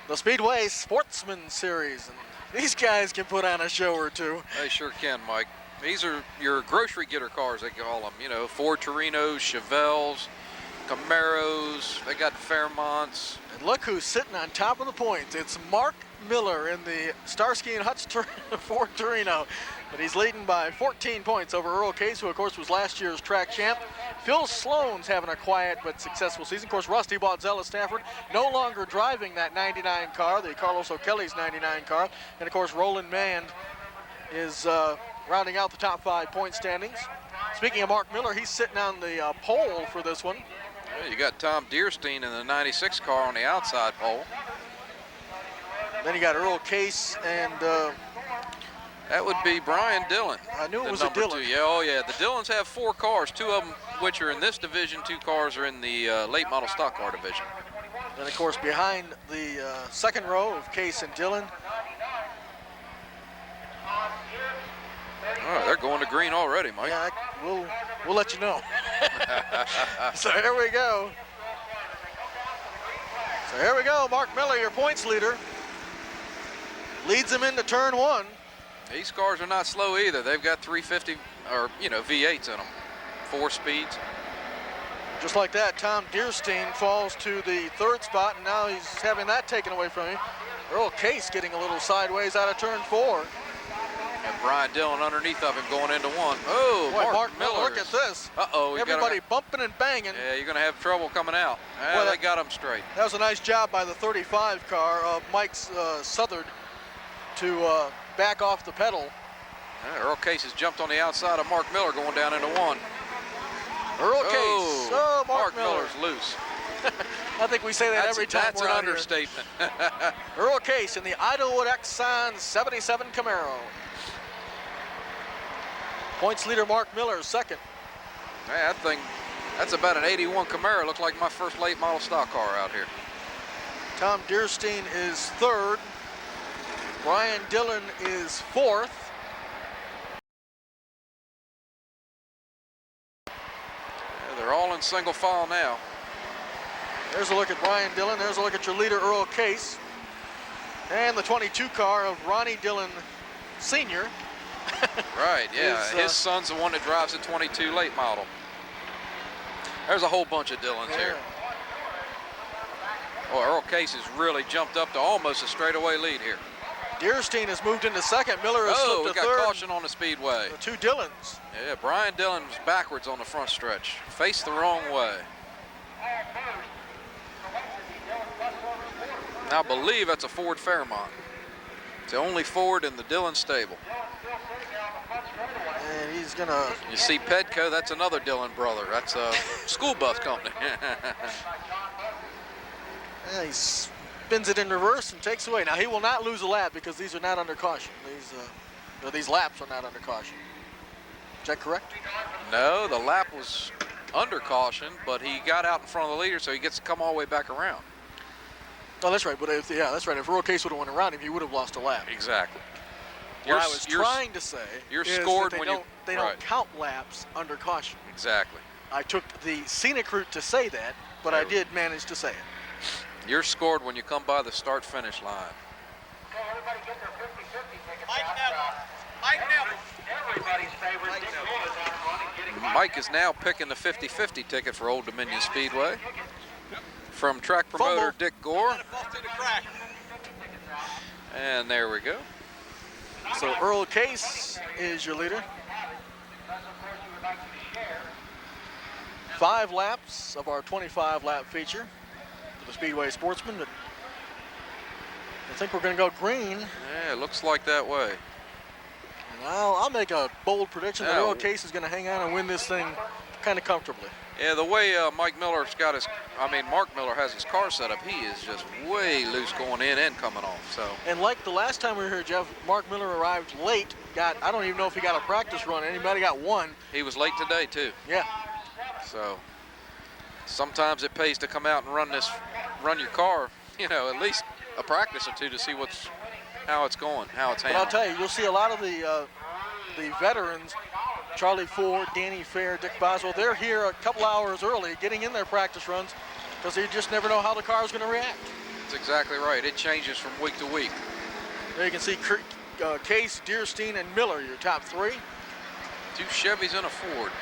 the Speedway Sportsman Series. And these guys can put on a show or two. They sure can, Mike. These are your grocery getter cars, they call them. You know, Ford Torinos, Chevelles, Camaros. They got Fairmonts. And look who's sitting on top of the points. It's Mark Miller in the Starsky and Hutch Ford Torino. But he's leading by 14 points over Earl Case, who of course was last year's track champ. Phil Sloan's having a quiet but successful season. Of course, Rusty Bodzell of Stafford no longer driving that 99 car, the Carlos O'Kelly's 99 car. And of course, Roland Mand is rounding out the top 5 point standings. Speaking of Mark Miller, he's sitting on the pole for this one. Yeah, you got Tom Deerstein in the 96 car on the outside pole. Then you got Earl Case and that would be Brian Dillon. I knew it was number a Dillon. 2. Yeah, oh yeah, the Dillons have 4 cars, 2 of them which are in this division, 2 cars are in the late model stock car division. Then of course behind the second row of Case and Dillon. All right, they're going to green already, Mike. Yeah, we'll let you know. So here we go. So here we go. Mark Miller, your points leader, leads them into turn 1. These cars are not slow either. They've got 350 or V8s in them, 4 speeds. Just like that, Tom Deerstein falls to the 3rd spot, and now he's having that taken away from him. Earl Case getting a little sideways out of turn 4. And Brian Dillon underneath of him going into 1. Oh, Boy, Mark Miller. Look at this. Uh-oh. Everybody bumping and banging. Yeah, you're going to have trouble coming out. Well, they got him straight. That was a nice job by the 35 car of Mike Southard to back off the pedal. Earl Case has jumped on the outside of Mark Miller going down into one. Earl Case. Oh, Mark Miller. Miller's loose. I think we say that every time That's we're an out here. understatement. Earl Case in the Idlewood Exxon 77 Camaro. Points leader Mark Miller second. Hey, that thing, that's about an 81 Camaro. Looked like my first late model stock car out here. Tom Deerstein is third. Brian Dillon is fourth. Yeah, they're all in single file now. There's a look at Brian Dillon. There's a look at your leader, Earl Case. And the 22 car of Ronnie Dillon Sr. Right, yeah. Is, his son's the one that drives the 22 late model. There's a whole bunch of Dillons here. Oh, Earl Case has really jumped up to almost a straightaway lead here. Deerstein has moved into second. Miller has Oh, we slipped to got third. caution on the Speedway. The two Dillons. Yeah, Brian Dillon was backwards on the front stretch. Faced the wrong way. Now, I believe that's a Ford Fairmont. It's the only Ford in the Dillon stable. And he's gonna. You see Petco, that's another Dillon brother. That's a school bus company. Yeah, he spins it in reverse and takes away. Now he will not lose a lap because these are not under caution. These laps are not under caution. Is that correct? No, the lap was under caution, but he got out in front of the leader, so he gets to come all the way back around. Oh, that's right. But that's right. If Earl Case would have went around him, he would have lost a lap. Exactly. What I was trying to say you're is scored that when they don't count laps under caution. Exactly. I took the scenic route to say that, but I did manage to say it. You're scored when you come by the start-finish line. Everybody get their 50-50 tickets. Mike Neville. Everybody's favorite Dick Bull is out running, getting Mike is now picking the 50-50 ticket for Old Dominion Speedway from track promoter Fumble. Dick Gore. And there we go. So Earl Case is your leader. 5 laps of our 25-lap feature for the Speedway Sportsman. I think we're going to go green. Yeah, it looks like that way. And I'll make a bold prediction that Yeah. Earl Case is going to hang on and win this thing kind of comfortably. Yeah, the way Mark Miller has his car set up, he is just way loose going in and coming off. So. And like the last time we were here, Jeff, Mark Miller arrived late. I don't even know if he got a practice run. Anybody got one? He was late today too. Yeah. So sometimes it pays to come out and run your car, at least a practice or two to see how it's going, how it's But handled. I'll tell you, you'll see a lot of the veterans, Charlie Ford, Danny Fair, Dick Boswell, they're here a couple hours early getting in their practice runs because they just never know how the car is going to react. That's exactly right. It changes from week to week. There you can see Case, Deerstein, and Miller, your top 3. 2 Chevys and a Ford.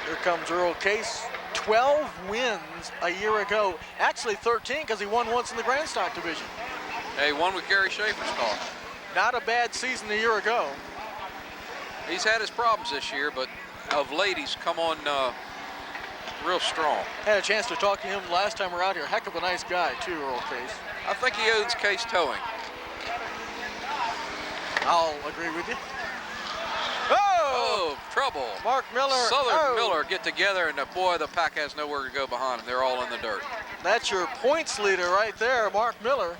Here comes Earl Case. 12 wins a year ago. Actually 13 because he won once in the Grand Stock division. Hey, one with Gary Schaefer's car. Not a bad season a year ago. He's had his problems this year, but of late he's come on real strong. Had a chance to talk to him last time we were out here. Heck of a nice guy too, Earl Case. I think he owns Case Towing. I'll agree with you. Oh, trouble. Mark Miller. Southern Miller get together, and boy, the pack has nowhere to go behind them. They're all in the dirt. That's your points leader right there, Mark Miller.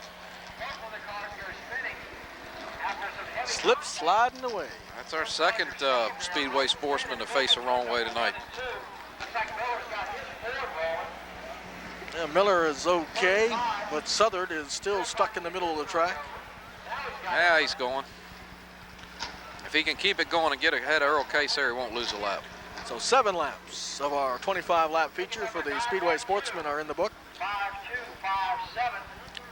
Slip sliding away. That's our second Speedway sportsman to face the wrong way tonight. Yeah, Miller is okay, but Southern is still stuck in the middle of the track. Yeah, he's going. If he can keep it going and get ahead of Earl Case there, he won't lose a lap. So 7 laps of our 25-lap feature for the Speedway Sportsman are in the book. 5-2, 5-7.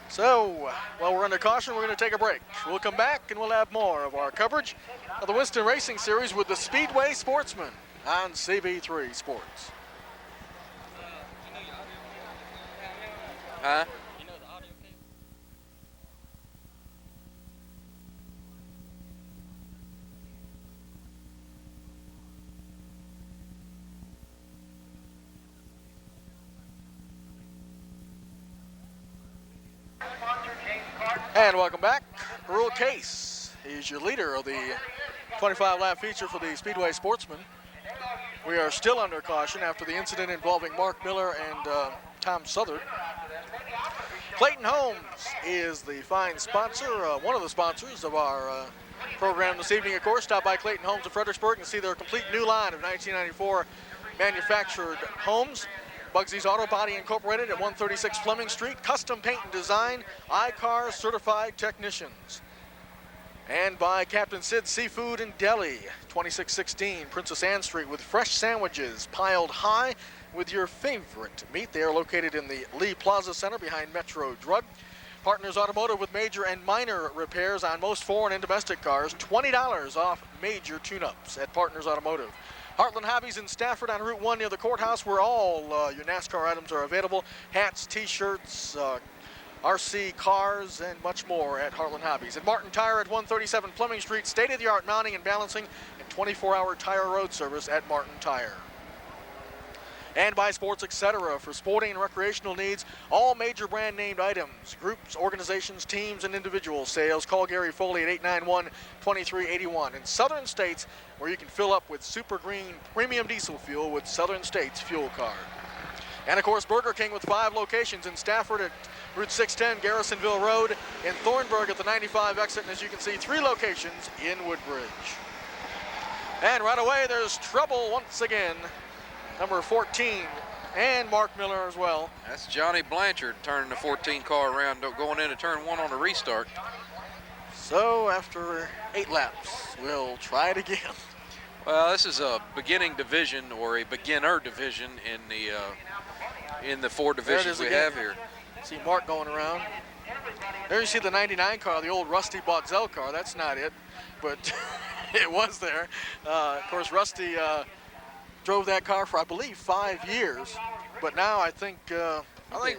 So, while we're under caution, we're going to take a break. We'll come back and we'll have more of our coverage of the Winston Racing Series with the Speedway Sportsman on CB3 Sports. Huh? And welcome back. Earl Case is your leader of the 25-lap feature for the Speedway Sportsman. We are still under caution after the incident involving Mark Miller and Tom Southard. Clayton Holmes is the fine sponsor, one of the sponsors of our program this evening, of course. Stop by Clayton Holmes of Fredericksburg and see their complete new line of 1994 manufactured homes. Bugsy's Auto Body Incorporated at 136 Fleming Street. Custom paint and design, iCar certified technicians. And by Captain Sid's Seafood and Deli, 2616 Princess Anne Street, with fresh sandwiches piled high with your favorite meat. They are located in the Lee Plaza Center behind Metro Drug. Partners Automotive with major and minor repairs on most foreign and domestic cars. $20 off major tune-ups at Partners Automotive. Heartland Hobbies in Stafford on Route 1 near the courthouse, where all your NASCAR items are available. Hats, t-shirts, RC cars, and much more at Heartland Hobbies. And Martin Tire at 137 Fleming Street, state-of-the-art mounting and balancing and 24-hour tire road service at Martin Tire. And by Sports Etc. for sporting and recreational needs, all major brand named items, groups, organizations, teams, and individual sales. Call Gary Foley at 891-2381. In Southern States, where you can fill up with super green premium diesel fuel with Southern States Fuel Card. And of course, Burger King with 5 locations in Stafford at Route 610, Garrisonville Road, in Thornburg at the 95 exit, and as you can see, 3 locations in Woodbridge. And right away, there's trouble once again. Number 14, and Mark Miller as well. That's Johnny Blanchard turning the 14 car around, going into turn 1 on the restart. So after 8 laps, we'll try it again. Well, this is a beginning division, or a beginner division in the 4 divisions we have here. See Mark going around. There you see the 99 car, the old Rusty Botzel car. That's not it, but it was there. Of course, Rusty drove that car for, I believe, 5 years, but now I think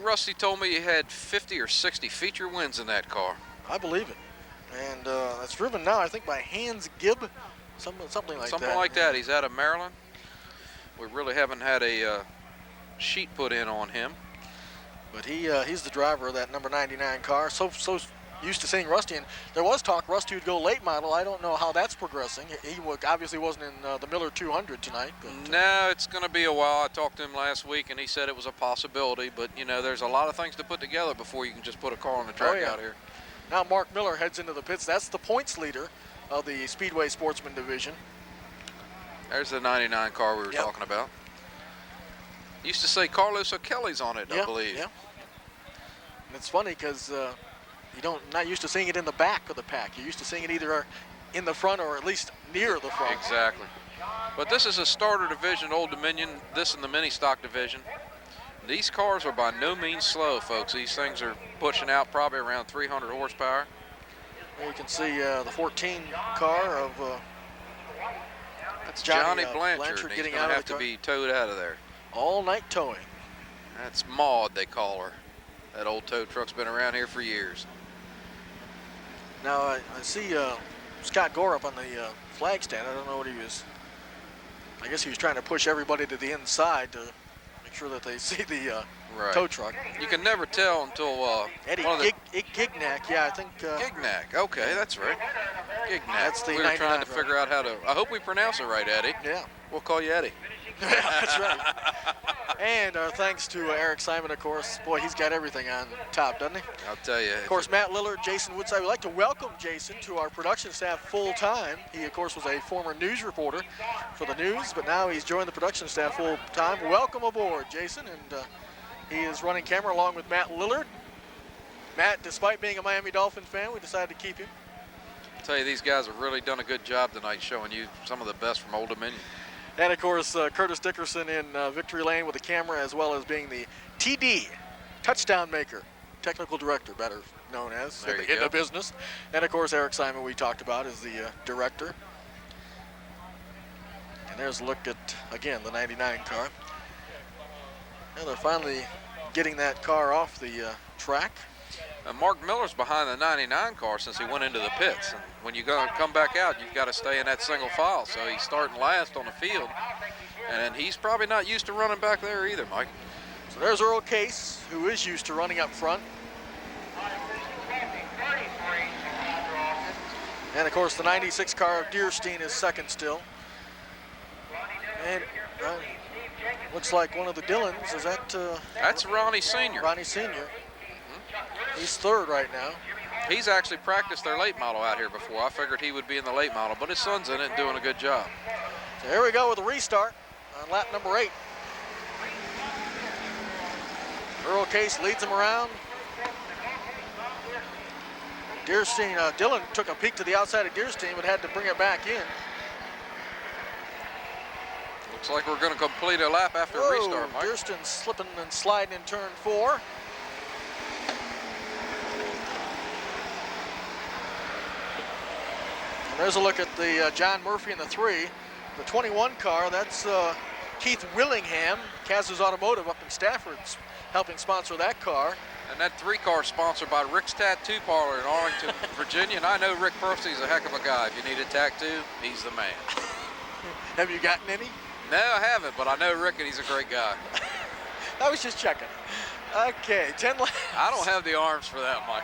Rusty told me he had 50 or 60 feature wins in that car. I believe it, and that's driven now, I think, by Hans Gibb, something like that. Something like that. He's out of Maryland. We really haven't had a sheet put in on him, but he's the driver of that number 99 car. So used to seeing Rusty, and there was talk Rusty would go late model. I don't know how that's progressing. He obviously wasn't in the Miller 200 tonight. But, no, it's going to be a while. I talked to him last week, and he said it was a possibility, but you know, there's a lot of things to put together before you can just put a car on the track out here. Now Mark Miller heads into the pits. That's the points leader of the Speedway Sportsman division. There's the 99 car we were talking about. Used to say Carlos O'Kelly's on it, I believe. Yeah. And it's funny because not used to seeing it in the back of the pack. You're used to seeing it either in the front or at least near the front. Exactly. But this is a starter division, Old Dominion, this in the mini stock division. These cars are by no means slow, folks. These things are pushing out probably around 300 horsepower. There you can see the 14 car of that's Johnny Blanchard. He's going to have to be towed out of there. All night towing. That's Maud, they call her. That old tow truck's been around here for years. Now I see Scott Gore up on the flag stand. I don't know what he was. I guess he was trying to push everybody to the inside to make sure that they see the tow truck. You can never tell until Eddie Gignac. Yeah, I think. Gignac. Okay, that's right. Gignac. That's the. We were trying to figure out how to. I hope we pronounce it right, Eddie. Yeah. We'll call you Eddie. That's right. And our thanks to Eric Simon, of course. Boy, he's got everything on top, doesn't he? I'll tell you. Of course, Matt Lillard, Jason Woodside. We'd like to welcome Jason to our production staff full-time. He, of course, was a former news reporter for the news, but now he's joined the production staff full-time. Welcome aboard, Jason. And he is running camera along with Matt Lillard. Matt, despite being a Miami Dolphin fan, we decided to keep him. I'll tell you, these guys have really done a good job tonight showing you some of the best from Old Dominion. And of course, Curtis Dickerson in victory lane with the camera, as well as being the TD, touchdown maker, technical director, better known as in the business. And of course, Eric Simon, we talked about, is the director. And there's a look at, again, the 99 car. And they're finally getting that car off the track. Mark Miller's behind the 99 car since he went into the pits. And when you come back out, you've got to stay in that single file. So he's starting last on the field. And he's probably not used to running back there either, Mike. So there's Earl Case, who is used to running up front. And of course, the 96 car of Deerstein is second still. And looks like one of the Dillons. Is that? That's Ronnie Sr. Ronnie Sr. He's third right now. He's actually practiced their late model out here before. I figured he would be in the late model, but his son's in it and doing a good job. So here we go with the restart on lap number 8. Earl Case leads him around. Deerstein, Dillon took a peek to the outside of Deerstein, but had to bring it back in. Looks like we're going to complete a lap after a restart, Mike. Deerstein slipping and sliding in turn 4. And there's a look at the John Murphy in the 3. The 21 car, that's Keith Willingham, Kaz's Automotive up in Stafford, helping sponsor that car. And that 3 car is sponsored by Rick's Tattoo Parlor in Arlington, Virginia. And I know Rick Percy's a heck of a guy. If you need a tattoo, he's the man. Have you gotten any? No, I haven't, but I know Rick and he's a great guy. I was just checking. Okay, 10 laps. I don't have the arms for that, Mike.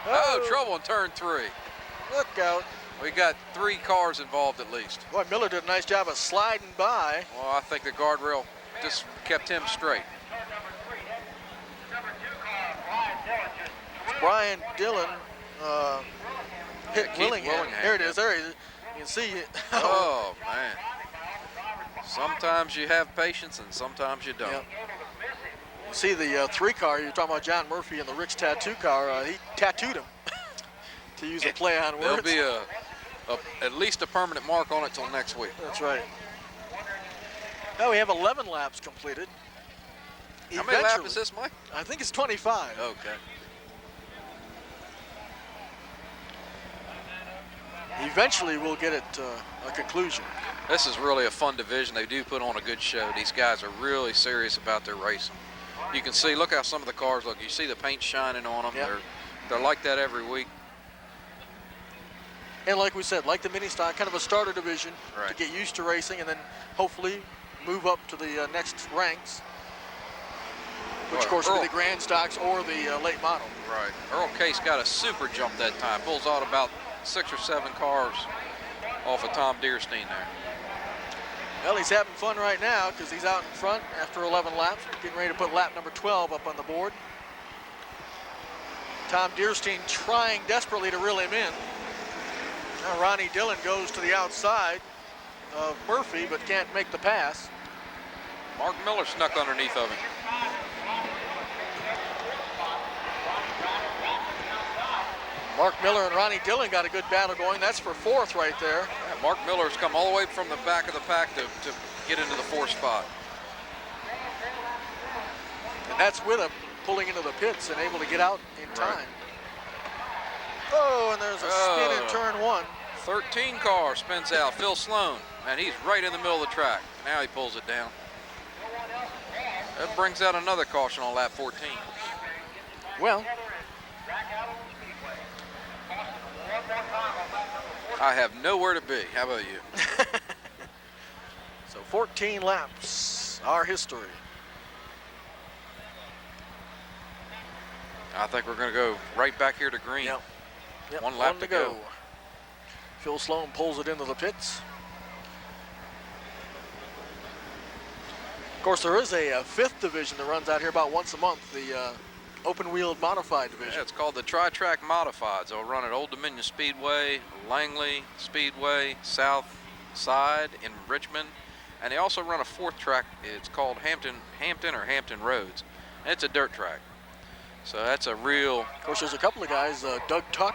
Oh, trouble in turn 3. Look out. We got 3 cars involved at least. Boy, Miller did a nice job of sliding by. Well, I think the guardrail just kept him straight. Brian Dillon hit Keith Willingham. There it is. There he is. You can see. Oh, man. Sometimes you have patience and sometimes you don't. Yep. You see the 3 car. You're talking about John Murphy and the Rick's Tattoo car. He tattooed him, to use a play on words. There'll be at least a permanent mark on it till next week. That's right. Now we have 11 laps completed. How many laps is this, Mike? I think it's 25. Okay. Eventually, we'll get it a conclusion. This is really a fun division. They do put on a good show. These guys are really serious about their racing. You can see, look how some of the cars look. You see the paint shining on them. Yep. They're like that every week. And like we said, like the mini stock, kind of a starter division to Right. get used to racing and then hopefully move up to the next ranks, which of course will be the grand stocks or the late model. Right. Earl Case got a super jump that time. Pulls out about 6 or 7 cars off of Tom Deerstein there. Well, he's having fun right now because he's out in front after 11 laps, getting ready to put lap number 12 up on the board. Tom Deerstein trying desperately to reel him in. Now Ronnie Dillon goes to the outside of Murphy, but can't make the pass. Mark Miller snuck underneath of him. Mark Miller and Ronnie Dillon got a good battle going. That's for 4th right there. Yeah, Mark Miller's come all the way from the back of the pack to get into the 4th spot. And that's with him pulling into the pits and able to get out in time. Right. Oh, and there's a spin in turn 1. 13 car spins out. Phil Sloan, and he's right in the middle of the track. Now he pulls it down. That brings out another caution on lap 14. Well, I have nowhere to be. How about you? so 14 laps, our history. I think we're going to go right back here to green. Yep. Yep. One lap to go. Phil Sloan pulls it into the pits. Of course, there is a 5th division that runs out here about once a month, the open-wheeled modified division. Yeah, it's called the Tri-Track Modifieds. They'll run at Old Dominion Speedway, Langley Speedway, South Side in Richmond, and they also run a 4th track. It's called Hampton Roads, and it's a dirt track. So that's a real. Of course, there's a couple of guys. Doug Tuck,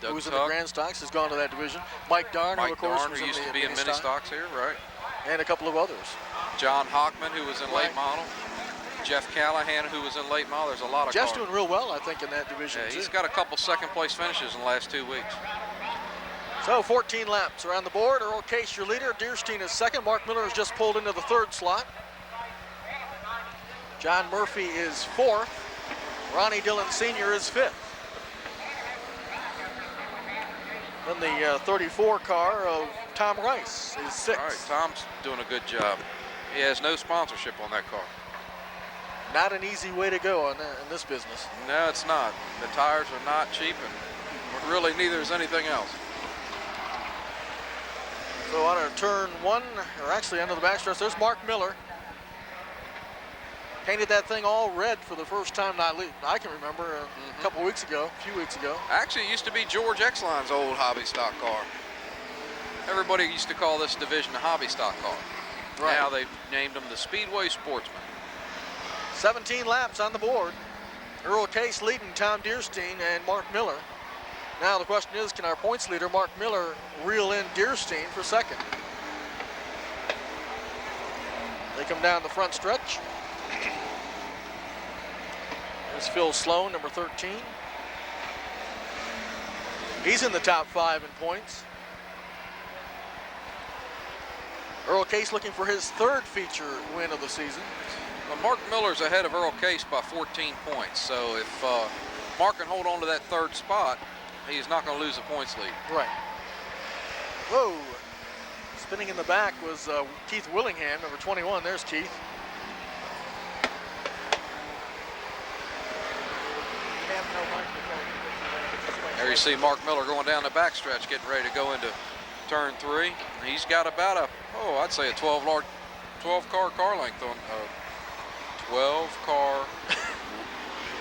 who was in the Grand Stocks, has gone to that division. Mike Darn, who of course was who in used the to be in mini stocks here, right? And a couple of others. John Hockman, who was in late model. Jeff Callahan, who was in late model. There's a lot of Jeff's cars. doing real well, I think, in that division, Yeah, too. he's got a couple second-place finishes in the last 2 weeks. So 14 laps around the board. Earl Case, your leader. Deerstein is 2nd. Mark Miller has just pulled into the 3rd slot. John Murphy is 4th. Ronnie Dillon Sr. is 5th. Then the 34 car of Tom Rice is 6th. All right, Tom's doing a good job. He has no sponsorship on that car. Not an easy way to go in this business. No, it's not. The tires are not cheap, and really neither is anything else. So out of turn 1, or actually under the backstretch, there's Mark Miller. Painted that thing all red for the first time I can remember a few weeks ago. Actually, it used to be George Exline's old hobby stock car. Everybody used to call this division a hobby stock car. Right. Now they've named them the Speedway Sportsman. 17 laps on the board. Earl Case leading Tom Deerstein and Mark Miller. Now the question is, can our points leader, Mark Miller, reel in Deerstein for second? They come down the front stretch. There's Phil Sloan, number 13. He's in the top 5 in points. Earl Case looking for his 3rd feature win of the season. Well, Mark Miller's ahead of Earl Case by 14 points. So if Mark can hold on to that 3rd spot, he's not going to lose the points lead. Right. Whoa. Spinning in the back was Keith Willingham, number 21. There's Keith. There you see Mark Miller going down the backstretch, getting ready to go into turn 3. He's got about I'd say a 12 car length on 12 car.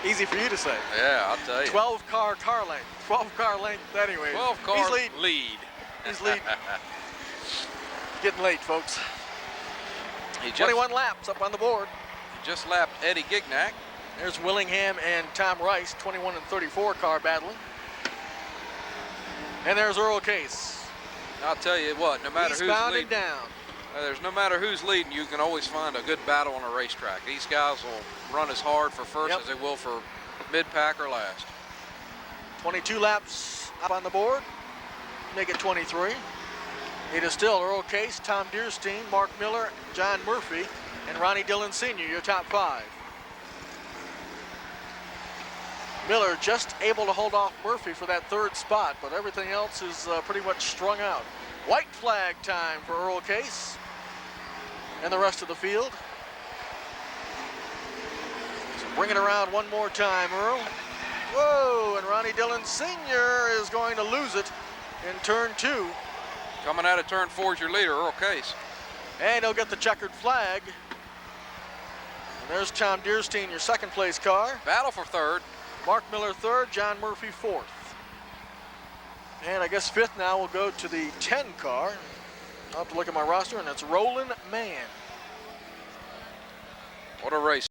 Easy for you to say. Yeah, I'll tell you. 12 car length. 12 car length anyway. 12 car He's leading. lead. He's leading. Getting late, folks. He 21 laps up on the board. just lapped Eddie Gignac. There's Willingham and Tom Rice, 21 and 34 car battling. And there's Earl Case. I'll tell you what, no matter who's leading, down. No matter who's leading, you can always find a good battle on a racetrack. These guys will run as hard for first as they will for mid-pack or last. 22 laps up on the board, make it 23. It is still Earl Case, Tom Deerstein, Mark Miller, John Murphy, and Ronnie Dillon Sr., your top 5. Miller just able to hold off Murphy for that 3rd spot, but everything else is pretty much strung out. White flag time for Earl Case and the rest of the field. So bring it around one more time, Earl. Whoa, and Ronnie Dillon Sr. is going to lose it in turn 2. Coming out of turn 4 is your leader, Earl Case. And he'll get the checkered flag. And there's Tom Deerstein, your 2nd place car. Battle for 3rd. Mark Miller 3rd, John Murphy 4th. And I guess 5th now will go to the 10 car. I'll have to look at my roster, and it's Roland Mann. What a race.